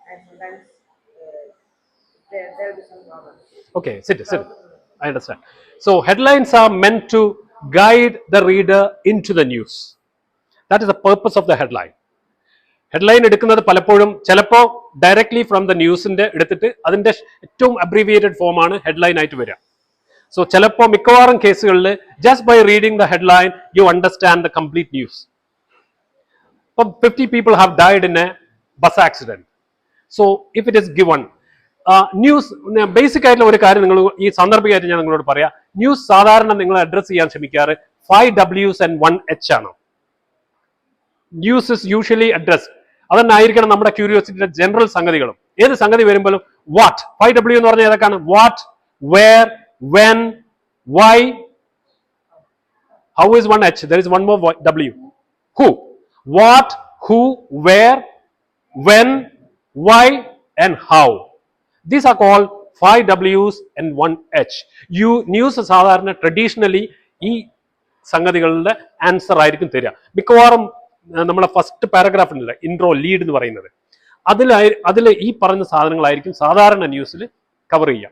F: and sometimes there will be some problem.
E: Okay, sit. I understand. So headlines are meant to guide the reader into the news. That is the purpose of the headline. Headline എടുക്കുന്നത് പലപ്പോഴും ചിലപ്പോൾ directly from the ന്യൂസിന്റെ എടുത്തിട്ട് അതിന്റെ ഏറ്റവും abbreviated ഫോമാണ് headline ആയിട്ട് വരിക. സോ ചിലപ്പോൾ മിക്കവാറും കേസുകളിൽ just by reading the headline you understand the complete news. ഇപ്പം 50 people have died in a bus accident. So if it is given news, basic ആയിട്ടുള്ള ഒരു കാര്യം നിങ്ങൾ ഈ സാന്ദർഭികമായിട്ട് ഞാൻ നിങ്ങളോട് പറയാം. ന്യൂസ് സാധാരണ നിങ്ങൾ അഡ്രസ് ചെയ്യാൻ ശ്രമിക്കാറ് 5 Ws and 1 H ആണ്. News is usually address. അതന്നായിരിക്കണം നമ്മുടെ ക്യൂരിയോസിറ്റിയുടെ ജനറൽ സംഗതികളും. ഏത് സംഗതി വരുമ്പോഴും വാട്ട്, 5 W എന്ന് പറഞ്ഞാൽ ഏതൊക്കെയാണ്? What, where, when, why. How is 1 H? There is one more W. Who. What, who, where, when, why and how. These are called 5 Ws and 1 H. News സാധാരണ ട്രഡീഷണലി ഈ സംഗതികളുടെ answer ആയിരിക്കും തരിക. മിക്കവാറും നമ്മളെ first paragraph ഉണ്ടല്ലോ, intro, lead എന്ന് പറയുന്നത്, അതിൽ ഈ പറഞ്ഞ സാധനങ്ങളായിരിക്കും സാധാരണ ന്യൂസിൽ കവർ ചെയ്യാം.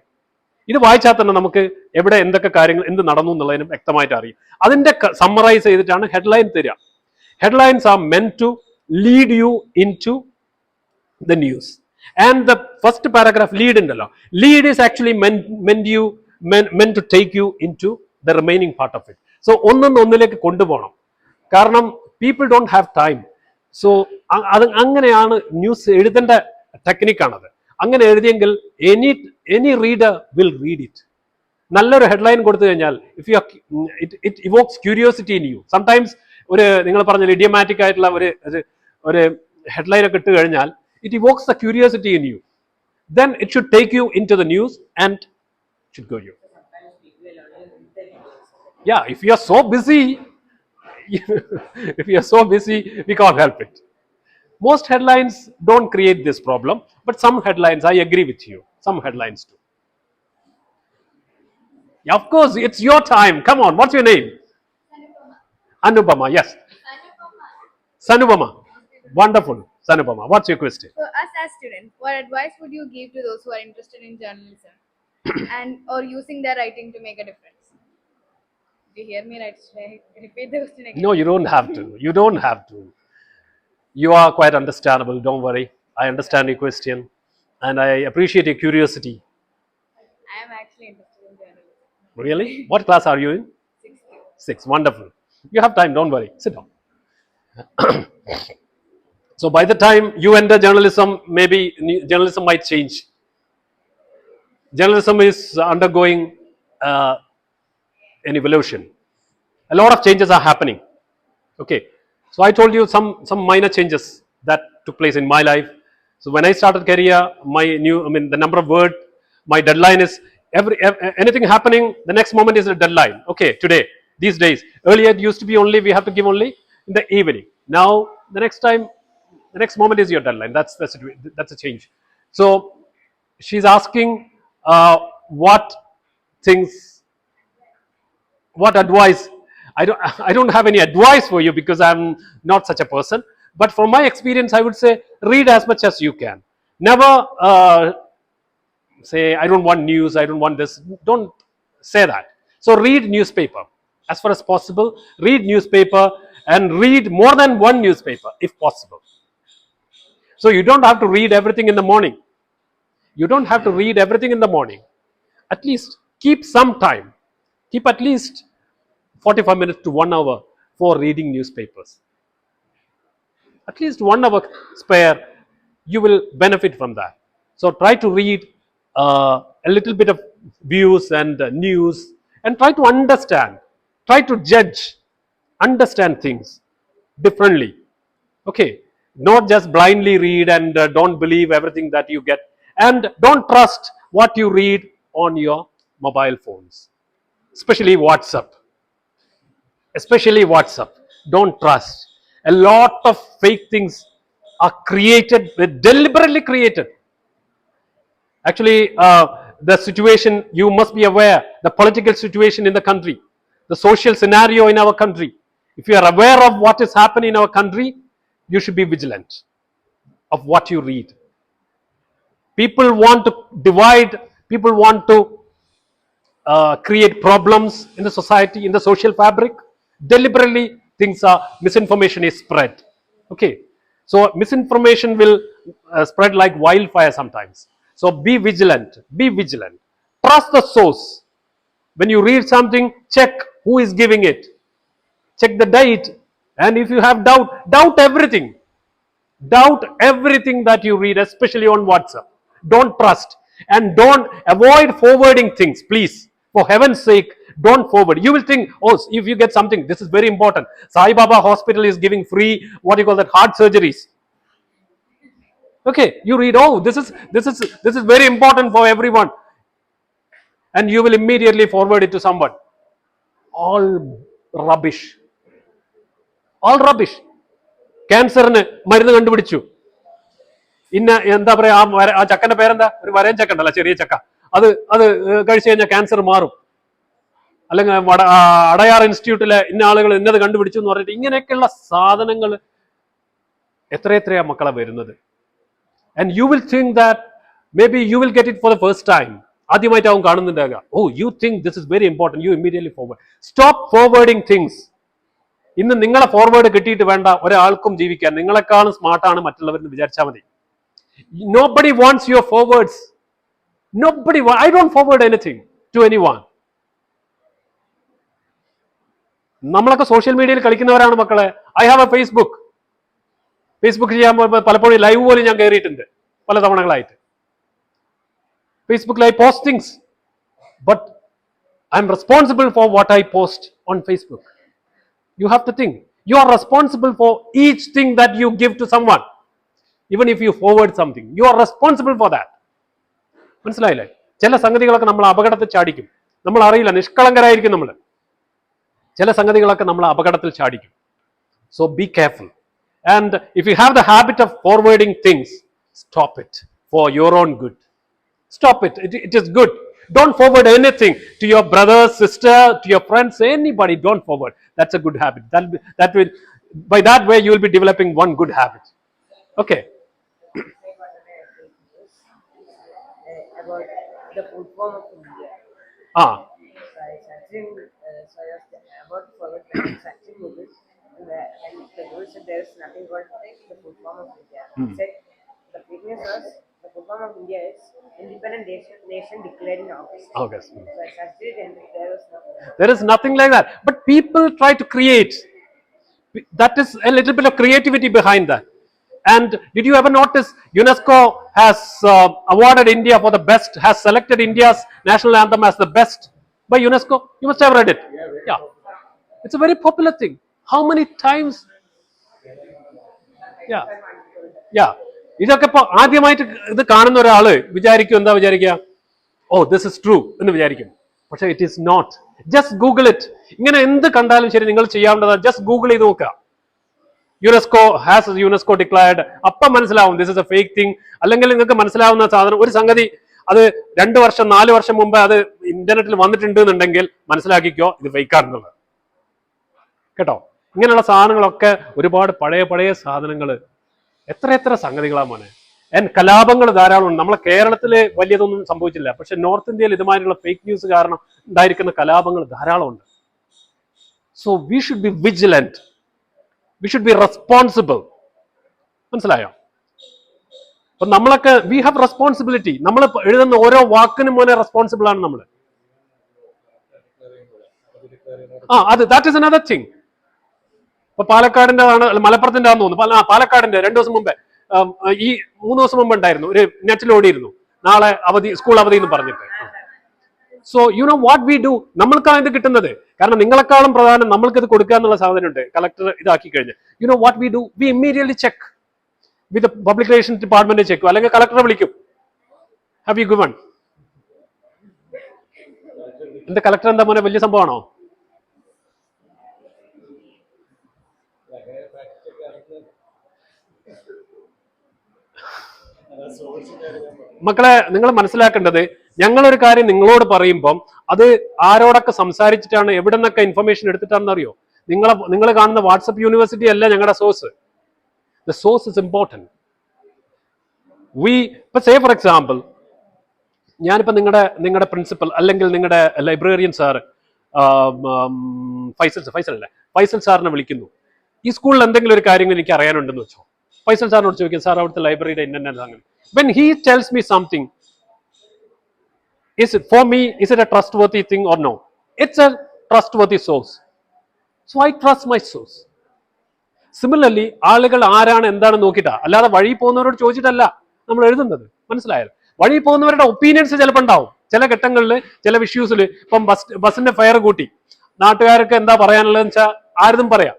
E: ഇത് വായിച്ചാൽ തന്നെ നമുക്ക് എവിടെ എന്തൊക്കെ കാര്യങ്ങൾ എന്ത് നടന്നു എന്നുള്ളതിനും വ്യക്തമായിട്ട് അറിയും. അതിന്റെ സമ്മറൈസ് ചെയ്തിട്ടാണ് ഹെഡ്ലൈൻ തരിക. Headlines are meant to lead you into the news. And the first paragraph, lead ഉണ്ടല്ലോ, lead is actually meant to take you into the remaining part of it. So ഒന്നിലേക്ക് കൊണ്ടുപോകണം. കാരണം People don't have time. So അത് അങ്ങനെയാണ് news എഴുതേണ്ട ടെക്നിക്കാണത്. അങ്ങനെ എഴുതിയെങ്കിൽ any reader will read it. നല്ലൊരു ഹെഡ്ലൈൻ കൊടുത്തു കഴിഞ്ഞാൽ it evokes curiosity in you. Sometimes ഒരു നിങ്ങൾ പറഞ്ഞ ഇഡിയമാറ്റിക് ആയിട്ടുള്ള ഒരു ഹെഡ്ലൈൻ ഒക്കെ ഇട്ട് കഴിഞ്ഞാൽ it evokes the curiosity in you. Then it should take you into the news and should go you. Yeah, if you are so busy, if you are so busy, we can't help it. Most headlines don't create this problem, but some headlines, I agree with you, some headlines do. Yeah, of course, it's your time. Come on, what's your name? Anupama, yes. Sanupama. Wonderful. Sanupama, what's your question?
G: So, us as students, what advice would you give to those who are interested in journalism and or using their writing to make a difference? Do you hear me right? Should I repeat the question again?
E: No, you don't have to. You don't have to. You are quite understandable. Don't worry. I understand your question, and I appreciate your curiosity.
G: I am actually interested in journalism.
E: Really? What class are you in?
G: 6th.
E: 6. Wonderful. You have time. Don't worry. Sit down. So by the time you enter journalism, maybe journalism might change. Journalism is undergoing an evolution. A lot of changes are happening. Okay. So I told you some minor changes that took place in my life. So when I started career, the number of word, my deadline is anything happening, the next moment is a deadline. Okay, today, these days. Earlier it used to be only, we have to give only in the evening. Now, the next moment is your deadline. That's a change. So she's asking what things, what advice. I don't have any advice for you because I'm not such a person. But from my experience, I would say read as much as you can. Never say I don't want news, I don't want this. Don't say that. So read newspaper as far as possible. Read newspaper and read more than one newspaper if possible. So you don't have to read everything in the morning. You don't have to read everything in the morning. At least keep some time. Keep at least 45 minutes to 1 hour for reading newspapers. At least 1 hour spare, you will benefit from that. So try to read a little bit of views and news and try to understand, try to judge, understand things differently. Okay, not just blindly read and don't believe everything that you get, and don't trust what you read on your mobile phones, especially WhatsApp. Don't trust. A lot of fake things are created, deliberately created. Actually, the situation, you must be aware, the political situation in the country, the social scenario in our country. If you are aware of what is happening in our country, you should be vigilant of what you read. People want to divide, people want to create problems in the society, in the social fabric. Deliberately, misinformation is spread. Okay, so misinformation will spread like wildfire sometimes. So be vigilant. Trust the source. When you read something, check who is giving it, check the date, and if you have doubt everything. Doubt everything that you read, especially on WhatsApp. Don't trust, and don't avoid forwarding things, please. For heaven's sake, don't forward. You will think, oh, if you get something, this is very important. Sai Baba Hospital is giving free, what do you call that, heart surgeries. Okay, you read, oh, this is very important for everyone, and you will immediately forward it to someone. All rubbish. ക്യാൻസറിന് മരുന്ന് കണ്ടുപിടിച്ചു, ഇന്ന എന്താ പറയാ, ആ ചക്കന്റെ പേരെന്താ, ഒരു വരയൻ ചക്ക ഉണ്ടല്ലോ, ചെറിയ ചക്ക, അത് കഴിച്ചു കഴിഞ്ഞാൽ ക്യാൻസർ മാറും. അല്ലെങ്കിൽ അടയാർ ഇൻസ്റ്റിറ്റ്യൂട്ടിലെ ഇന്ന ആളുകൾ ഇന്നത് കണ്ടുപിടിച്ചു എന്ന് പറഞ്ഞിട്ട് ഇങ്ങനെയൊക്കെയുള്ള സാധനങ്ങൾ എത്രയാ മക്കളെ വരുന്നത്. And you will think that maybe you will get it for the first time. ആദ്യമായിട്ടാവും കാണുന്നുണ്ടാകുക. Oh, you think this is very important, you immediately forward. Stop forwarding things. ഇന്ന് നിങ്ങളെ ഫോർവേഡ് കിട്ടിയിട്ട് വേണ്ട ഒരാൾക്കും ജീവിക്കാൻ. നിങ്ങളെക്കാളും സ്മാർട്ടാണ് മറ്റുള്ളവരെന്ന് വിചാരിച്ചാൽ മതി. Nobody wants your forwards. I don't forward anything to anyone. നമ്മളൊക്കെ സോഷ്യൽ മീഡിയയിൽ കളിക്കുന്നവരാണ് മക്കളെ. I have A Facebook. Facebook ചെയ്യാൻ പലപ്പോഴും ലൈവ് പോലും ഞാൻ കയറിയിട്ടുണ്ട് പല തവണകളായിട്ട്. ഫേസ്ബുക്കിൽ I post things, but I M responsible for what I post on Facebook. You have to think. You are responsible for each thing that you give to someone. Even if you forward something, you are responsible for that. മനസ്സിലായില്ലേ? ചില സംഗതികളൊക്കെ നമ്മൾ അപകടത്തിൽ ചാടിക്കും. നമ്മൾ അറിയില്ല, നിഷ്കളങ്കരായിരിക്കും നമ്മൾ. ചില സംഗതികളൊക്കെ നമ്മൾ അപകടത്തിൽ ചാടിക്കും. So be careful. And if you have the habit of forwarding things, stop it for your own good. Stop it. It is good. Don't forward anything to your brother, sister, to your friends, anybody. Don't forward. That's a good habit. By that way, you will be developing one good habit. Okay.
F: About the full form of India.
E: Ah.
F: So I searching, so I was about forward searching Google, and the Google said there is nothing called the full form of India. It said the previous was the full form of India is independent nation declared in August.
E: August.
F: So I searched it and there was nothing.
E: There is nothing like that. But people try to create. That is a little bit of creativity behind that. And did you ever notice UNESCO has awarded India for the best, has selected India's national anthem as the best by UNESCO? You must have read it. Yeah. It's a very popular thing. How many times? Yeah. Yeah. ഇതൊക്കെ ഇപ്പൊ ആദ്യമായിട്ട് ഇത് കാണുന്ന ഒരാള് വിചാരിക്കും, എന്താ വിചാരിക്കുക? ഓ, this is true എന്ന് വിചാരിക്കും. പക്ഷെ it is not. Just Google it. ഇങ്ങനെ എന്ത് കണ്ടാലും ശരി നിങ്ങൾ ചെയ്യാവുന്നത് ജസ്റ്റ് ഗൂഗിൾ ചെയ്ത് നോക്കുക. UNESCO declared. അപ്പം മനസ്സിലാവും this is A fake thing. അല്ലെങ്കിൽ നിങ്ങൾക്ക് മനസ്സിലാവുന്ന സാധനം, ഒരു സംഗതി അത് 2 വർഷം 4 വർഷം മുമ്പ് അത് ഇന്റർനെറ്റിൽ വന്നിട്ടുണ്ട് എന്നുണ്ടെങ്കിൽ മനസ്സിലാക്കിക്കോ ഇത് ഫേക്കാണെന്നുള്ളത്. കേട്ടോ? ഇങ്ങനെയുള്ള സാധനങ്ങളൊക്കെ ഒരുപാട് പഴയ സാധനങ്ങൾ, എത്ര സംഗതികളാ മോനെ. കലാപങ്ങൾ ധാരാളം ഉണ്ട്. നമ്മളെ കേരളത്തില് വലിയതൊന്നും സംഭവിച്ചില്ല, പക്ഷെ നോർത്ത് ഇന്ത്യയിൽ ഇതുമാതിരിയുള്ള ഫേക്ക് ന്യൂസ് കാരണം ഉണ്ടായിരിക്കുന്ന കലാപങ്ങൾ ധാരാളം ഉണ്ട്. So we should be vigilant. We should be responsible. മനസ്സിലായോ? അപ്പൊ നമ്മളൊക്കെ വി ഹാവ് റെസ്പോൺസിബിലിറ്റി. നമ്മൾ എഴുതുന്ന ഓരോ വാക്കിനും മോനെ റെസ്പോൺസിബിൾ ആണ് നമ്മൾ. That is another thing. ഇപ്പൊ പാലക്കാടിന്റെ ആണ്, മലപ്പുറത്തിന്റെ ആണെന്ന് തോന്നുന്നു. പാലക്കാടിന്റെ 2 ദിവസം മുമ്പേ, ഈ 3 ദിവസം മുമ്പ് ഉണ്ടായിരുന്നു, ഒരു നെറ്റിൽ ഓടിയിരുന്നു, നാളെ അവധി, സ്കൂൾ അവധി എന്ന് പറഞ്ഞിട്ട്. So you know what we do. നമ്മൾക്കാണ് ഇത് കിട്ടുന്നത്. കാരണം നിങ്ങളെക്കാളും പ്രധാനം നമ്മൾക്ക് ഇത് കൊടുക്കുക എന്നുള്ള സാധനമുണ്ട്. കളക്ടർ ഇതാക്കി കഴിഞ്ഞ് you know what we do, we immediately check with public relations department ചെക്കും, അല്ലെങ്കിൽ കളക്ടറെ വിളിക്കും. Have you given? എന്റെ കളക്ടർ എന്താ മോനെ വലിയ സംഭവമാണോ? മക്കളെ, നിങ്ങൾ മനസ്സിലാക്കേണ്ടത്, ഞങ്ങളൊരു കാര്യം നിങ്ങളോട് പറയുമ്പം അത് ആരോടൊക്കെ സംസാരിച്ചിട്ടാണ്, എവിടെ നിന്നൊക്കെ ഇൻഫർമേഷൻ എടുത്തിട്ടാണെന്ന് അറിയോ? നിങ്ങൾ കാണുന്ന വാട്സപ്പ് യൂണിവേഴ്സിറ്റി അല്ല ഞങ്ങളുടെ source. The source is important. ഇപ്പൊ സേ ഫോർ എക്സാമ്പിൾ, ഞാനിപ്പോ നിങ്ങളുടെ പ്രിൻസിപ്പൽ അല്ലെങ്കിൽ നിങ്ങളുടെ ലൈബ്രറിയൻ സാറ് ഫൈസൽ സാറിനെ വിളിക്കുന്നു. ഈ സ്കൂളിൽ എന്തെങ്കിലും ഒരു കാര്യങ്ങൾ എനിക്ക് അറിയാനുണ്ടെന്ന് വെച്ചോ, ഫൈസൽ സാറിനോട് ചോദിക്കും, സാർ അവിടുത്തെ ലൈബ്രറിയുടെ ഇന്ന അങ്ങനെ. When he tells me something, is it a trustworthy thing or no? It's a trustworthy source. So I trust my source. Similarly, ആളുകൾ ആരാണ് എന്താണ് നോക്കിയിട്ടാ, അല്ലാതെ വഴി പോകുന്നവരോട് ചോദിച്ചിട്ടല്ല നമ്മൾ എഴുതുന്നത്. മനസ്സിലായത്? വഴി പോകുന്നവരുടെ ഒപ്പീനിയൻസ് ചിലപ്പോൾ ഉണ്ടാവും. ചില ഘട്ടങ്ങളിൽ ചില ഇഷ്യൂസിൽ, ഇപ്പം ബസ്സിന്റെ ഫെയർ കൂട്ടി, നാട്ടുകാർക്ക് എന്താ പറയാനുള്ളതെന്ന് വെച്ചാൽ ആരും പറയാം.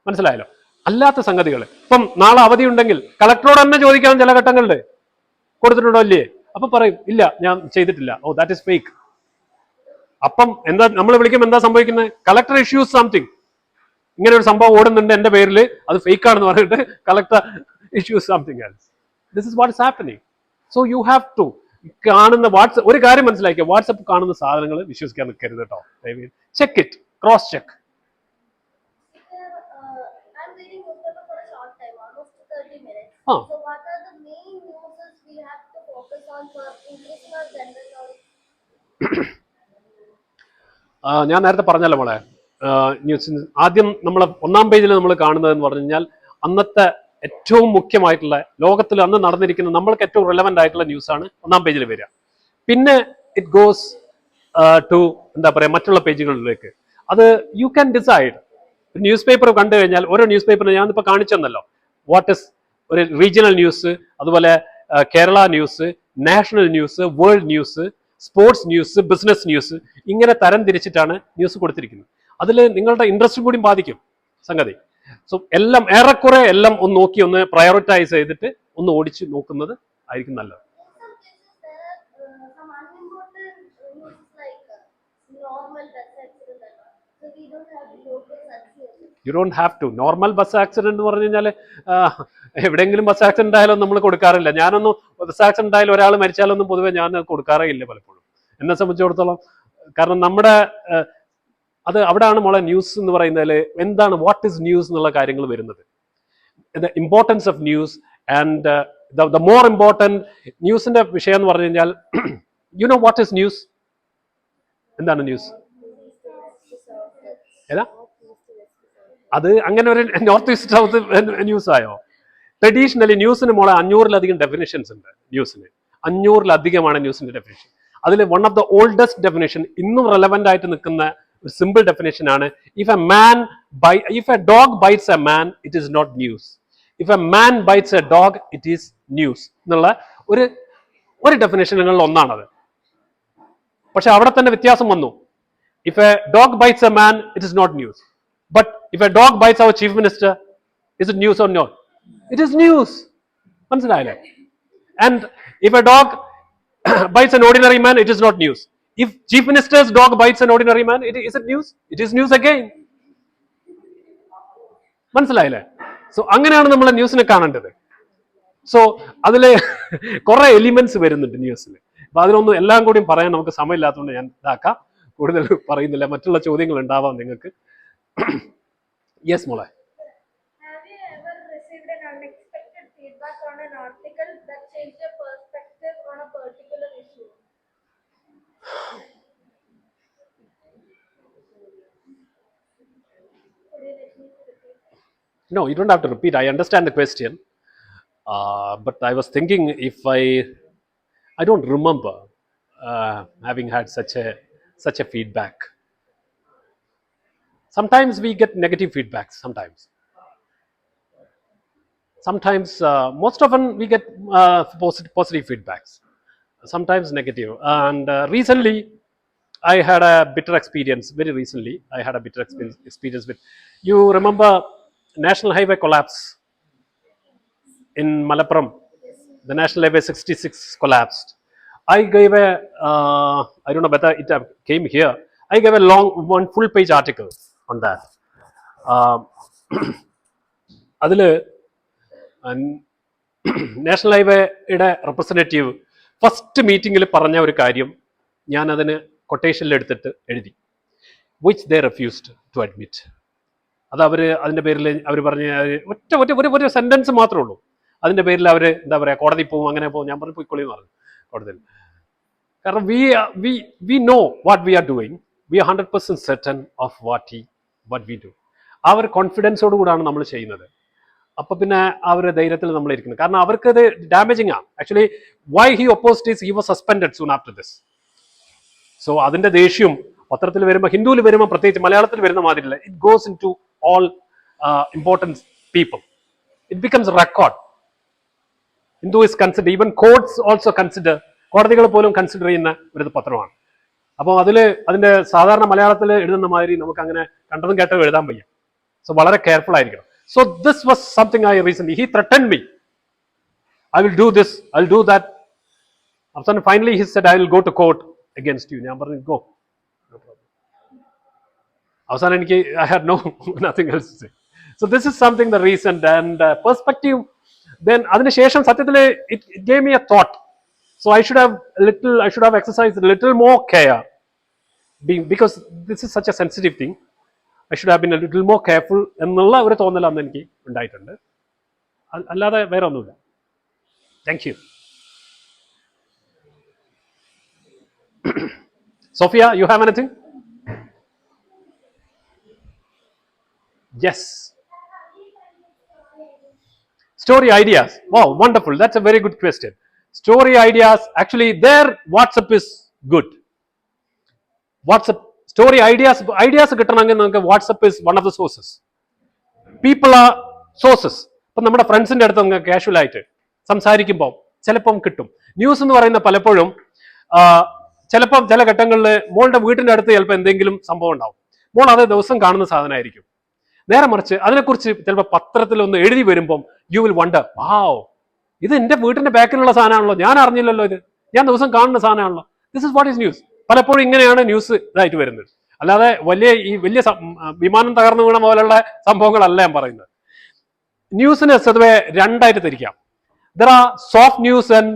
E: മനസ്സിലായല്ലോ? അല്ലാത്ത സംഗതികൾ, ഇപ്പം നാളെ അവധി ഉണ്ടെങ്കിൽ കളക്ടറോട് തന്നെ ചോദിക്കാൻ ചില ഘട്ടങ്ങളിൽ കൊടുത്തിട്ടുണ്ടോ ഇല്ലേ? അപ്പൊ പറയും ഇല്ല, ഞാൻ ചെയ്തിട്ടില്ല. ഓ, ദാറ്റ് ഇസ് ഫേക്ക്. അപ്പം എന്താ നമ്മൾ വിളിക്കുമ്പോൾ എന്താ സംഭവിക്കുന്നത്? കളക്ടർ ഇഷ്യൂസ് സംതിങ്, ഇങ്ങനെ ഒരു സംഭവം ഓടുന്നുണ്ട് എന്റെ പേരിൽ, അത് ഫേക്ക് ആണെന്ന് പറഞ്ഞിട്ട് collector issues something else. This is what is happening. So you have to കാണുന്ന ഒരു കാര്യം മനസ്സിലാക്കിയ, വാട്സപ്പ് കാണുന്ന സാധനങ്ങൾ വിശ്വസിക്കാൻ നിൽക്കരുത് കേട്ടോ. Check it, cross check.
A: So what are the main uses we have to focus on for increasing our general knowledge?
E: ഞാൻ നേരത്തെ പറഞ്ഞല്ലോ മോളെ, ന്യൂസ് ആദ്യം നമ്മൾ 1-ാം പേജിൽ നമ്മൾ കാണുന്നതെന്ന് പറഞ്ഞു കഴിഞ്ഞാൽ അന്നത്തെ ഏറ്റവും മുഖ്യമായിട്ടുള്ള, ലോകത്തിൽ അന്ന് നടന്നിരിക്കുന്ന നമ്മൾക്ക് ഏറ്റവും റിലവൻ്റ് ആയിട്ടുള്ള ന്യൂസാണ് 1-ാം പേജിൽ വരിക. പിന്നെ ഇറ്റ് ഗോസ് ടു എന്താ പറയുക മറ്റുള്ള പേജുകളിലേക്ക്. അത് you can decide. News paper കണ്ടു കഴിഞ്ഞാൽ ഓരോ ന്യൂസ് പേപ്പറിന് ഞാനിപ്പോൾ കാണിച്ചെന്നല്ലോ, വാട്ട് ഇസ് ഒരു റീജിയണൽ ന്യൂസ്, അതുപോലെ Kerala news, national news, world news, sports news, business news, ഇങ്ങനെ തരം തിരിച്ചിട്ടാണ് ന്യൂസ് കൊടുത്തിരിക്കുന്നത്. അതിൽ നിങ്ങളുടെ ഇൻട്രസ്റ്റ് കൂടി ബാധിക്കും സംഗതി. സോ എല്ലാം ഏറെക്കുറെ എല്ലാം ഒന്ന് നോക്കി ഒന്ന് പ്രയോറിറ്റൈസ് ചെയ്തിട്ട് ഒന്ന് ഓടിച്ച് നോക്കുന്നത് ആയിരിക്കും നല്ലത്.
A: Some unimportant news like normal bus accident and all. So we don't have to focus on serious.
E: You don't have to. Normal bus accident എന്ന് പറഞ്ഞു കഴിഞ്ഞാൽ എവിടെയെങ്കിലും ബസ് ആക്സിഡന്റ് ആയാലും നമ്മൾ കൊടുക്കാറില്ല. ഞാനൊന്നും ബസ് ആക്സിഡന്റ് ആയാലും ഒരാൾ മരിച്ചാലൊന്നും പൊതുവെ ഞാൻ കൊടുക്കാറേ ഇല്ല പലപ്പോഴും, എന്നെ സംബന്ധിച്ചിടത്തോളം. കാരണം നമ്മുടെ അത് അവിടെയാണ് മോളെ ന്യൂസ് എന്ന് പറയുന്നതിൽ എന്താണ് വാട്ട് ഇസ് ന്യൂസ് എന്നുള്ള കാര്യങ്ങൾ വരുന്നത്. The importance of news and the more important ന്യൂസിന്റെ വിഷയം എന്ന് പറഞ്ഞു കഴിഞ്ഞാൽ U know what is news? എന്താണ് ന്യൂസ്? ഏതാ അത്? അങ്ങനെ ഒരു നോർത്ത് ഈസ്റ്റ് സൗത്ത് ന്യൂസ് ആയോ? ട്രഡീഷണലി ന്യൂസിന് മോളെ 500-ലധികം ഡെഫിനിഷൻസ് ഉണ്ട്. ന്യൂസിന് 500-ലധികമാണ് ന്യൂസിന്റെ ഡെഫിനിഷൻ. അതിൽ one of the oldest definition ഇന്നും റെലവെന്റ് ആയിട്ട് നിൽക്കുന്ന ഒരു സിമ്പിൾ ഡെഫിനേഷൻ ആണ്, if a dog bites a man it is not news, if a man bites a dog it is news എന്നുള്ള ഒരു ഡെഫിനേഷനുകളിൽ ഒന്നാണത്. പക്ഷെ അവിടെ തന്നെ വ്യത്യാസം വന്നു. If a dog bites a man it is not news, but if a dog bites our chief minister is it news or not? It is news. മനസ്സിലായില്ലേ? And if a dog bites an ordinary man, it is not news. If chief minister's dog bites an ordinary man, is it news? It is news again. മനസ്സിലായില്ലേ? So അങ്ങനെയാണ് നമ്മൾ ന്യൂസിനെ കാണേണ്ടത്. So അതില് കുറെ elements വരുന്നുണ്ട് ന്യൂസിൽ. അപ്പൊ അതിനൊന്നും എല്ലാം കൂടി പറയാൻ നമുക്ക് സമയമില്ലാത്തതുകൊണ്ട് ഞാൻ ഇതാക്കാം, കൂടുതൽ പറയുന്നില്ല. മറ്റുള്ള ചോദ്യങ്ങൾ ഉണ്ടാവാം നിങ്ങൾക്ക്. യെസ് മോളെ.
D: Have you ever received an unexpected feedback on an article that changed your perspective on a particular issue? Could you let me repeat?
E: No, you don't have to repeat. I understand the question. But I was thinking if I don't remember having had such a feedback. Sometimes we get negative feedbacks. Sometimes, most often we get positive feedbacks. Sometimes negative. And recently, I had a bitter experience. Very recently, I had a bitter experience with. You remember National Highway collapse in Malappuram? The National Highway 66 collapsed. I gave I don't know whether it came here. I gave a one full page article on that. അതിൽ national ഹൈവേയുടെ representative first മീറ്റിങ്ങിൽ പറഞ്ഞ ഒരു കാര്യം ഞാൻ അതിന് കൊട്ടേഷനിൽ എടുത്തിട്ട് എഴുതി, which they refused to admit. അത് അതിൻ്റെ പേരിൽ അവർ പറഞ്ഞ ഒരു സെൻറ്റൻസ് മാത്രമേ ഉള്ളൂ. അതിൻ്റെ പേരിൽ അവർ എന്താ പറയുക, കോടതി പോകും, അങ്ങനെ പോകും. ഞാൻ പറഞ്ഞു പോയിക്കൊള്ളി എന്ന് പറഞ്ഞു കോടതിയിൽ. കാരണം we know what we are doing, we are 100% certain of what we do. ആ ഒരു കോൺഫിഡൻസോട് കൂടാണ് നമ്മൾ ചെയ്യുന്നത്. അപ്പൊ പിന്നെ ആ ഒരു ധൈര്യത്തിൽ നമ്മൾ ഇരിക്കുന്നത്. കാരണം അവർക്ക് ഇത് ഡാമേജിങ് ആണ്. Actually why he opposed is he was suspended soon after this. So അതിന്റെ ദേഷ്യം പത്രത്തിൽ വരുമ്പോൾ, ഹിന്ദുവിൽ വരുമ്പോൾ പ്രത്യേകിച്ച്, മലയാളത്തിൽ വരുന്ന മാതിരില്ല. It goes into all important people. It becomes record. Hindu is consider, even courts also consider, കോടതികൾ പോലും കൺസിഡർ ചെയ്യുന്ന ഒരു പത്രമാണ്. അപ്പോൾ അതിന്റെ സാധാരണ മലയാളത്തിൽ എഴുതുന്ന മാതിരി നമുക്ക് അങ്ങനെ കണ്ടതും കേട്ടതും എഴുതാൻ വയ്യ. സോ വളരെ കെയർഫുൾ ആയിരിക്കണം. So this was something I recently, he threatened me, I will do this, I'll do that. And finally he said, I will go to court against you. ഞാൻ പറഞ്ഞു go, no problem. അവസാനം എനിക്ക് I had nothing else to say. So this is something the recent and perspective. Then അതിനുശേഷം സത്യത്തിൽ it gave me a thought. So I should have exercised a little more care, because this is such a sensitive thing. I should have been a little more careful എന്നുള്ള ഒരു തോന്നൽ അന്ന് എനിക്ക് ഉണ്ടായിട്ടുണ്ട്. അല്ലാതെ വേറെ ഒന്നുമില്ല. Thank you. Sophia, you have anything? Yes. Story ideas. Wow, wonderful. That's a very good question. Story ideas, actually their WhatsApp is good. WhatsApp story ideas കിട്ടണമെങ്കിൽ നിങ്ങൾക്ക് WhatsApp is one of the sources. People are sources. ഇപ്പം നമ്മുടെ ഫ്രണ്ട്സിന്റെ അടുത്ത് നിങ്ങൾക്ക് casual ആയിട്ട് സംസാരിക്കുമ്പോൾ ചിലപ്പം കിട്ടും. ന്യൂസ് എന്ന് പറയുന്ന പലപ്പോഴും ചിലപ്പം ചില ഘട്ടങ്ങളിൽ മോളുടെ വീട്ടിന്റെ അടുത്ത് ചിലപ്പോൾ എന്തെങ്കിലും സംഭവം ഉണ്ടാവും. മോൾ അത് ദിവസം കാണുന്ന സാധനമായിരിക്കും. നേരെ മറിച്ച് അതിനെക്കുറിച്ച് ചിലപ്പോൾ പത്രത്തിൽ ഒന്ന് എഴുതി വരുമ്പം യു വിൽ വണ്ടർ, വാവ്, ഇത് എന്റെ വീട്ടിന്റെ ബാക്കിലുള്ള സാധനമാണല്ലോ, ഞാൻ അറിഞ്ഞില്ലല്ലോ, ഇത് ഞാൻ ദിവസം കാണുന്ന സാധനമാണല്ലോ. This is what is news. പലപ്പോഴും ഇങ്ങനെയാണ് ന്യൂസ് ഇതായിട്ട് വരുന്നത്. അല്ലാതെ വലിയ വിമാനം തകർന്നു വീണ പോലുള്ള സംഭവങ്ങളല്ല ഞാൻ പറയുന്നത്. ന്യൂസിനെ സ്വതവേ രണ്ടായിട്ട് തിരിക്കാം. There are soft news and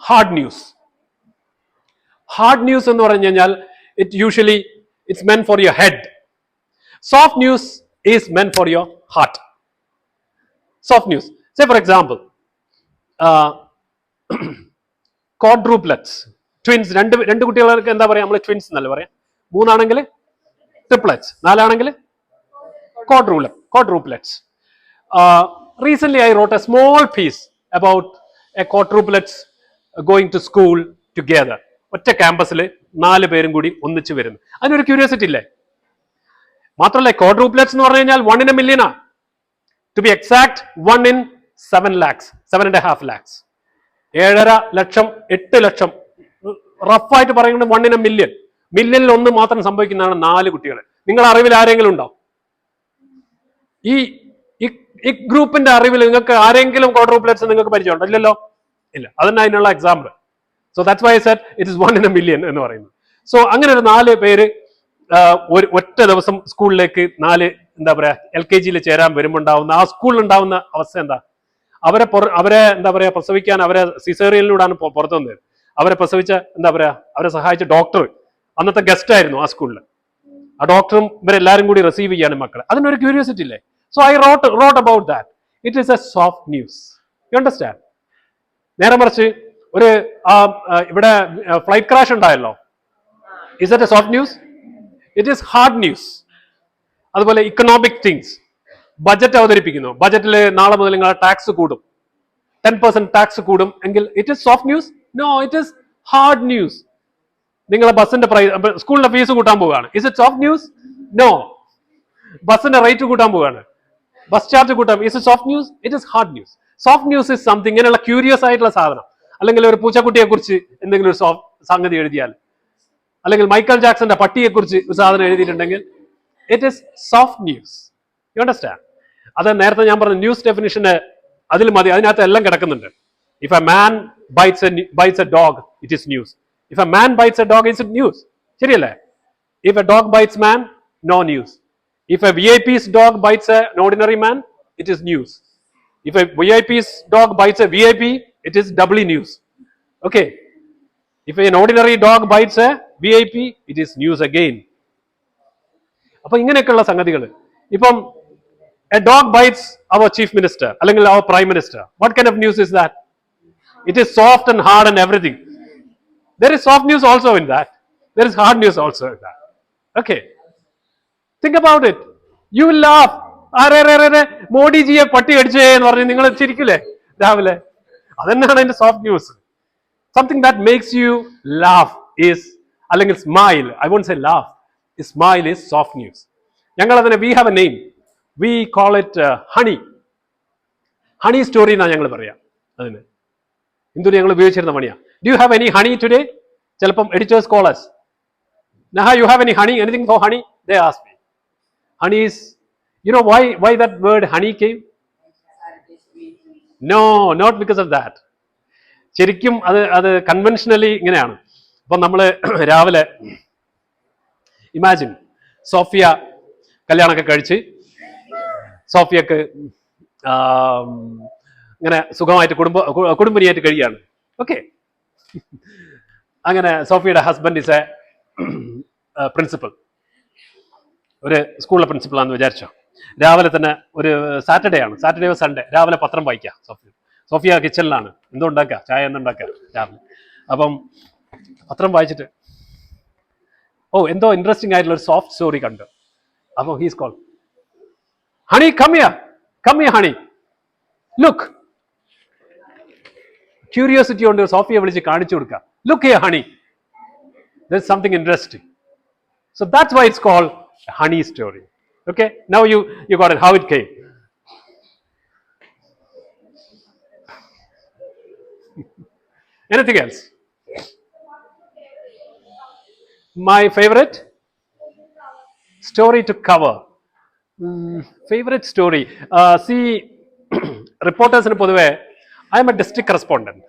E: hard news. Hard news എന്ന് പറഞ്ഞു കഴിഞ്ഞാൽ it's meant for your head. Soft news is meant for your heart. Soft news. Say for example, quadruplets, twins. രണ്ട് കുട്ടികൾക്ക് എന്താ പറയാ, നമ്മൾ ട്വിൻസ് എന്നല്ലേ പറയാം. 3 ആണെങ്കിൽ triplets, 4 ആണെങ്കിൽ quadruplets. Recently I wrote a small piece about a quadruplets going to school together. ഒറ്റ ക്യാമ്പസിൽ 4 പേരും കൂടി ഒന്നിച്ചു വരുന്നു. അതിനൊരു ക്യൂരിയോസിറ്റി ഇല്ലേ? മാത്രമല്ല ക്വാഡ്രൂപ്ലെറ്റ്സ് എന്ന് പറഞ്ഞു കഴിഞ്ഞാൽ 1 in a million. To be exact 1 in 7 lakhs, 7.5 lakhs. 7.5 ലക്ഷം, 8 ലക്ഷം, റഫായിട്ട് പറയുന്നത് 1 in a million. മില്യണിൽ ഒന്ന് മാത്രം സംഭവിക്കുന്നതാണ് 4 കുട്ടികൾ. നിങ്ങളുടെ അറിവിൽ ആരെങ്കിലും ഉണ്ടോ? ഈ ഗ്രൂപ്പിന്റെ അറിവിൽ നിങ്ങൾക്ക് ആരെങ്കിലും ക്വാഡ്രൂപ്ലെറ്റ്സ് നിങ്ങൾക്ക് പരിചയമുണ്ടോ? ഇല്ലല്ലോ, ഇല്ല. അതന്നെ അതിനുള്ള example. So that's why I said it is 1 in a million എന്ന് പറയുന്നത്. സോ അങ്ങനെ ഒരു 4 പേര് ഒറ്റ ദിവസം സ്കൂളിലേക്ക് 4 എന്താ പറയാ LKG ചേരാൻ വരുമ്പോൾ ഉണ്ടാവുന്ന ആ സ്കൂളിൽ ഉണ്ടാവുന്ന അവസ്ഥ എന്താ? അവരെ എന്താ പറയാ പ്രസവിക്കാൻ അവരെ സിസേറിയനിലൂടെയാണ് പുറത്തു വന്നത്. അവരെ പ്രസവിച്ച എന്താ പറയാ അവരെ സഹായിച്ച ഡോക്ടർ അന്നത്തെ ഗസ്റ്റ് ആയിരുന്നു ആ സ്കൂളിൽ. ആ ഡോക്ടറും ഇവരെല്ലാരും കൂടി റിസീവ് ചെയ്യാണ് മക്കളെ. അതിനൊരു ക്യൂരിയോസിറ്റി ഇല്ലേ? So I wrote about that. It is a soft news. You understand? നേരെ മറിച്ച് ഒരു ഇവിടെ ഫ്ലൈറ്റ് ക്രാഷ് ഉണ്ടായല്ലോ. Is that a soft news? It is hard news. അതുപോലെ ഇക്കണോമിക് തിങ്സ്, ബജറ്റ് അവതരിപ്പിക്കുന്നു. ബജറ്റിൽ നാളെ മുതൽ നിങ്ങളെ ടാക്സ് കൂടും, 10% ടാക്സ് കൂടും എങ്കിൽ it is soft news? No, it is hard news. നിങ്ങളെ ബസ്സിന്റെ സ്കൂളിന്റെ ഫീസ് കൂട്ടാൻ പോവുകയാണ്. Is it soft news? No. ബസ്സിന്റെ റേറ്റ് കൂട്ടാൻ പോവുകയാണ്, ബസ് ചാർജ് കൂട്ടാൻ. Is it soft news? It is hard news. Soft news is something, ഇങ്ങനെയുള്ള ക്യൂരിയസ് ആയിട്ടുള്ള സാധനം. അല്ലെങ്കിൽ ഒരു പൂച്ചക്കുട്ടിയെ കുറിച്ച് എന്തെങ്കിലും ഒരു സംഗതി എഴുതിയാൽ, അല്ലെങ്കിൽ മൈക്കൽ ജാക്സന്റെ പട്ടിയെ കുറിച്ച് ഒരു സാധനം എഴുതിയിട്ടുണ്ടെങ്കിൽ it is soft news. You understand? അത് നേരത്തെ ഞാൻ പറഞ്ഞ ന്യൂസ് ഡെഫിനിഷന് അതിൽ മതി, അതിനകത്ത് എല്ലാം കിടക്കുന്നുണ്ട്. If a man bites a dog, it is news. If a man bites a dog, it's news. ശരിയല്ലേ? If a dog bites man, no news. If a VIP's dog bites an ordinary man, it is news. If a VIP's dog bites a VIP, it is doubly news. Okay? If an ordinary dog bites a VIP, it is news again. അപ്പൊ ഇങ്ങനെയൊക്കെയുള്ള സംഗതികൾ. ഇപ്പം a dog bites our chief minister അല്ലെങ്കിൽ our prime minister, what kind of news is that? It is soft and hard and everything. There is soft news also in that. There is hard news also in that. Okay, think about it. You will laugh. മോഡിജിയെ പട്ടി അടിച്ചേ എന്ന് പറഞ്ഞ് നിങ്ങൾ ചിരിക്കില്ലേ രാവിലെ? അതന്നെയാണ് അതിന്റെ soft news. Something that makes you laugh is, അല്ലെങ്കിൽ smile. I won't say laugh. Smile is soft news. ഞങ്ങൾ അതിനെ, we have a name, we call it honey. Honey story എന്നാണ് ഞങ്ങൾ പറയാം അതിന്. ഇന്ദുവിന് ഞങ്ങൾ ഉപയോഗിച്ചിരുന്ന പണിയാ. Do you have any honey today? ചിലപ്പം editors callers, Naha, you have any honey? Anything for honey? They ask me. Honey is, you know why that word honey came? No, not because of that. ശരിക്കും അത് conventionally ഇങ്ങനെയാണ്. അപ്പം നമ്മൾ രാവിലെ imagine Sophia കല്യാണമൊക്കെ കഴിച്ച് സോഫിയക്ക് ഇങ്ങനെ സുഖമായിട്ട് കുടുംബിനിയായിട്ട് കഴിയാണ്. ഓക്കെ, അങ്ങനെ സോഫിയയുടെ ഹസ്ബൻഡ് ഇസ് എ പ്രിൻസിപ്പൽ, ഒരു സ്കൂളിലെ പ്രിൻസിപ്പളാണെന്ന് വിചാരിച്ചോ. രാവിലെ തന്നെ ഒരു സാറ്റർഡേ സൺഡേ, രാവിലെ പത്രം വായിക്കാം. സോഫിയ കിച്ചണിലാണ്, എന്തോ ഉണ്ടാക്കുക, ചായ എന്തുണ്ടാക്കുക രാവിലെ. അപ്പം പത്രം വായിച്ചിട്ട് എന്തോ ഇൻട്രസ്റ്റിംഗ് ആയിട്ടുള്ള ഒരു സോഫ്റ്റ് സ്റ്റോറി കണ്ടു. അപ്പോൾ he's call, honey come here honey, look. Curiosity കൊണ്ട് സോഫിയെ വിളിച്ച് കാണിച്ചു കൊടുക്കുക. Look here honey, there is something interesting. So that's why it's called a honey story. Okay, now you got it, how it came. Anything else? My favorite story to cover. Favorite story. See, reporters in Podue, I am a district correspondent.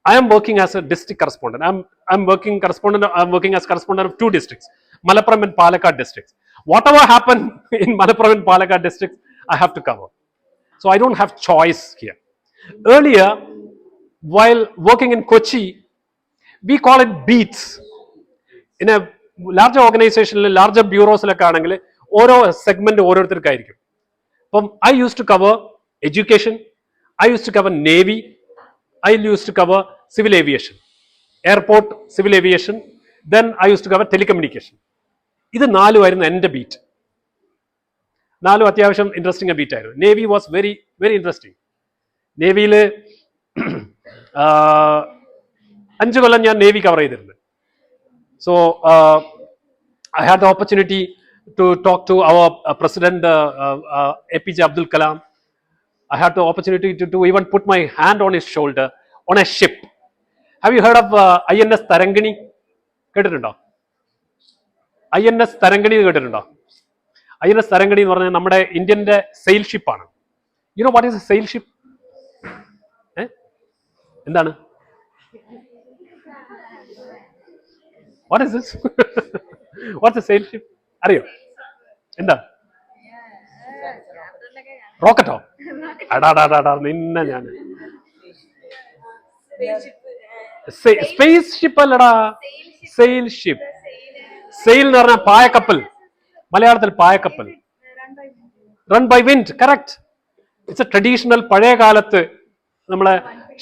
E: I am working as a district correspondent. I'm working correspondent. I'm working as correspondent of two districts, Malappuram and Palakkad districts. Whatever happened in Malappuram and Palakkad districts, I have to cover. So I don't have choice here. Earlier, while working in Kochi, we call it beats. In a larger organization, larger bureaus-ലൊക്കെ ആണെങ്കിൽ ഓരോ segment ഓരോരുത്തർക്കായിരിക്കും. അപ്പം I used to cover education, I used to cover navy, I used to cover civil aviation, airport civil aviation, then I used to cover telecommunication. ഇത് നാലുമായിരുന്നു എൻ്റെ beat. നാലും അത്യാവശ്യം interesting beat ആയിരുന്നു. Navy was very very interesting. നേവിയിൽ 5 കൊല്ലം ഞാൻ navy cover ചെയ്തിരുന്നു. So I had the opportunity to talk to our president APJ Abdul Kalam. I had the opportunity to even put my hand on his shoulder on a ship. Have you heard of INS Tarangani? കേട്ടിട്ടുണ്ടോ? INS Tarangani കേട്ടിട്ടുണ്ടോ? INS Tarangani എന്ന് പറഞ്ഞാൽ നമ്മുടെ ഇന്ത്യൻ്റെ sail ഷിപ്പാണ്. You know what is a sail ship? എന്താണ്? What is this? What's a sail ship? അറിയോ? എന്താ? റോക്കറ്റോ? അടാടാടാ നിന്നെ ഞാൻ സ്പേസ് ഷിപ്പ് അല്ലടാ, സെയിൽ ഷിപ്പ്. സെയിൽ എന്ന് പറഞ്ഞാൽ പായക്കപ്പൽ, മലയാളത്തിൽ പായക്കപ്പൽ. Run by wind, correct. It's a traditional. പഴയ കാലത്ത് നമ്മളെ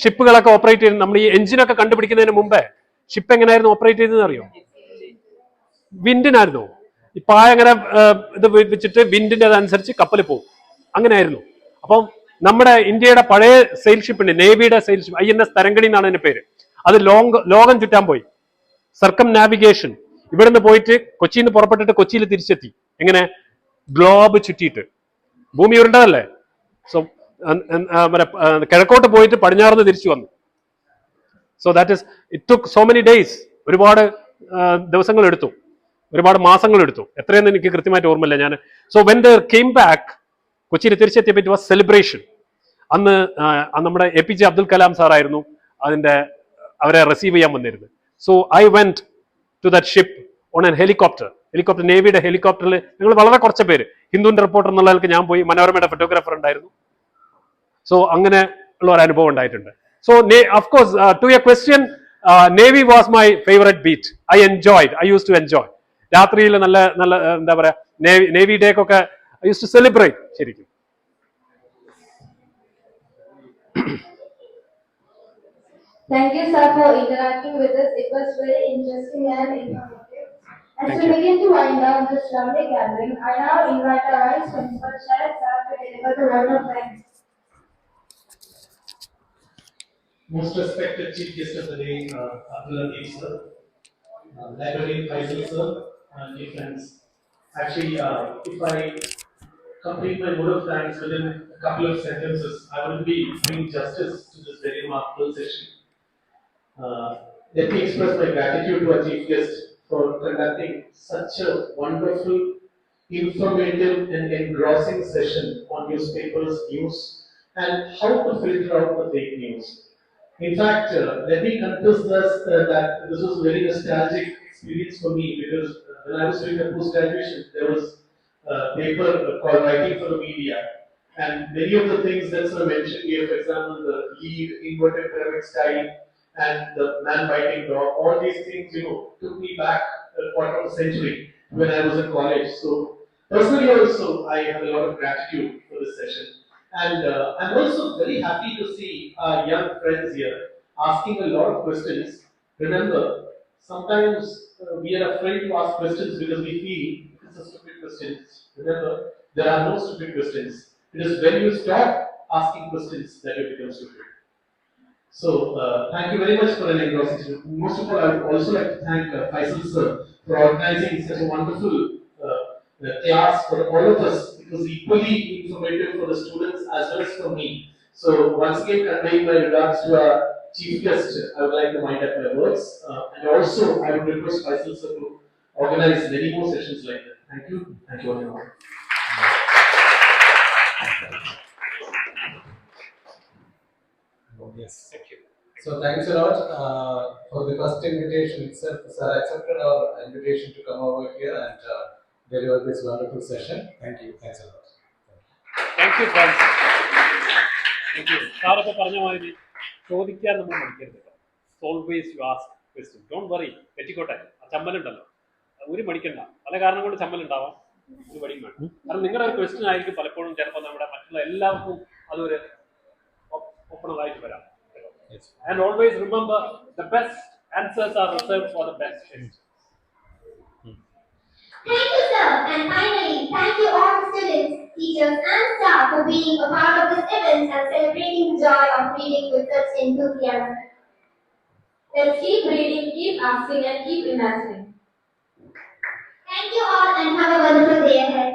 E: ഷിപ്പുകളൊക്കെ ഓപ്പറേറ്റ് ചെയ്യുന്ന, നമ്മൾ ഈ എഞ്ചിനൊക്കെ കണ്ടുപിടിക്കുന്നതിന് മുമ്പേ ഷിപ്പ് എങ്ങനെയായിരുന്നു ഓപ്പറേറ്റ് ചെയ്തതെന്ന് അറിയോ? വിൻഡിനായിരുന്നു. ഈ പായ അങ്ങനെ ഇത് വെച്ചിട്ട് വിൻഡിന്റെ അതനുസരിച്ച് കപ്പൽ പോകും, അങ്ങനെയായിരുന്നു. അപ്പം നമ്മുടെ ഇന്ത്യയുടെ പഴയ sale ഷിപ്പുണ്ട്, നേവിയുടെ sale ship INS Tharangini എന്നാണ് അതിന്റെ പേര്. അത് ലോകം ചുറ്റാൻ പോയി, സർക്കം നാവിഗേഷൻ. ഇവിടെ നിന്ന് പോയിട്ട് കൊച്ചിയിൽ നിന്ന് പുറപ്പെട്ടിട്ട് കൊച്ചിയിൽ തിരിച്ചെത്തി. എങ്ങനെ? ഗ്ലോബ് ചുറ്റിയിട്ട്. ഭൂമി ഉരുണ്ടതല്ലേ. സോ കിഴക്കോട്ട് പോയിട്ട് പടിഞ്ഞാറുന്ന് തിരിച്ചു വന്നു. So that is it took so many days. ഒരുപാട് ദിവസങ്ങൾ എടുത്തു, ഒരുപാട് മാസങ്ങൾ എടുത്തു. എത്രയെന്ന് എനിക്ക് കൃത്യമായിട്ട് ഓർമ്മയില്ല ഞാൻ. So when the came back, കൊച്ചിയിൽ തിരിച്ചെത്തിയപ്പോൾ ഇറ്റ് വാസ് സെലിബ്രേഷൻ. അന്ന് നമ്മുടെ APJ അബ്ദുൽ കലാം സാറായിരുന്നു അവരെ റിസീവ് ചെയ്യാൻ വന്നിരുന്നത്. So I went to that ship on an helicopter. നേവിയുടെ ഹെലികോപ്റ്ററിൽ ഞങ്ങൾ വളരെ കുറച്ച് പേര്, ഹിന്ദുവിന്റെ റിപ്പോർട്ടർ എന്നുള്ളതിലേക്ക് ഞാൻ പോയി, മനോരമയുടെ ഫോട്ടോഗ്രാഫർ ഉണ്ടായിരുന്നു. സോ അങ്ങനെ ഉള്ള ഒരു അനുഭവം ഉണ്ടായിട്ടുണ്ട്. So of course to your question, navy was my favourite beat. I use to enjoy. രാത്രിയിൽ നല്ല നല്ല എന്താ പറയാ, നേവി ഡേക്കൊക്കെ ഐ യൂസ് ടു സെലിബ്രേറ്റ് ശരിക്കും.
D: Thank you, sir, for interacting with us. It was very interesting and informative. As we begin to wind down this lovely gathering, I now invite our Vice Principal, Shri S, to deliver the word of thanks.
H: Most respected Chief Guest of the day, Abdul Latheef sir, Librarian Faisal sir, and dear friends. Actually, if I complete my word of thanks within a couple of sentences, I wouldn't be doing justice to this very remarkable session. Let me express my gratitude to our Chief Guest for conducting such a wonderful, informative and engrossing session on newspapers, news, and how to filter out the fake news. In fact, let me confess that this was a very nostalgic experience for me, because when I was doing the post-graduation, there was a paper called Writing for the Media. And many of the things that sir mentioned here, for example, the lead, inverted pyramid style, and the man biting dog, all these things, took me back a quarter of a century when I was in college. So personally also, I have a lot of gratitude for this session. And I'm also very happy to see our young friends here asking a lot of questions. Remember, sometimes we are afraid to ask questions because we feel it's a stupid question. Remember, there are no stupid questions. It is when you stop asking questions that you become stupid. So thank you very much for an engrossing. Most of all, I would also like to thank Faisal sir for organizing such a wonderful class for all of us. It was equally informative for the students as well as for me. So once again, conveying my regards to our chief guest, I would like to wind up my words. And also, I would request Faisal sir to organize many more sessions like that. Thank you. Thank you all.
C: Yes. Thank you. So thanks a lot for the first invitation itself. Sir accepted our invitation to come over here and deliver this wonderful session. Thank you. Thanks a lot.
E: Thank you friends. Thank you. സാറൊക്കെ പറഞ്ഞ മാതിരി ചോദിക്കാൻ നമ്മൾ മടിക്കരുത്. Always you ask question. Don't worry, തെറ്റിക്കോട്ടെ. ആ ചമ്മലുണ്ടല്ലോ, ഒരു മടിക്കണ്ട. പല കാരണം കൊണ്ട് ചമ്മലുണ്ടാവാം, ഒരു മടിയും വേണം. കാരണം നിങ്ങളുടെ ഒരു ക്വസ്റ്റ്യൻ ആയിരിക്കും പലപ്പോഴും ചിലപ്പോൾ നമ്മുടെ മറ്റുള്ള എല്ലാവർക്കും അതൊരു ഓപ്പണറായിട്ട് വരാം. And always remember, the best answers are reserved for the best questions.
A: Thank you, sir. And finally, thank you all the students, teachers, and staff for being a part of this event and celebrating the joy of reading with such enthusiasm.
D: Let's keep reading, keep asking, and keep imagining.
A: Thank you all and have a wonderful day ahead.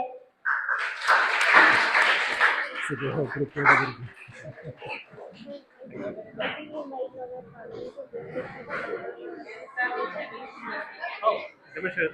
E: Oh, Pmshri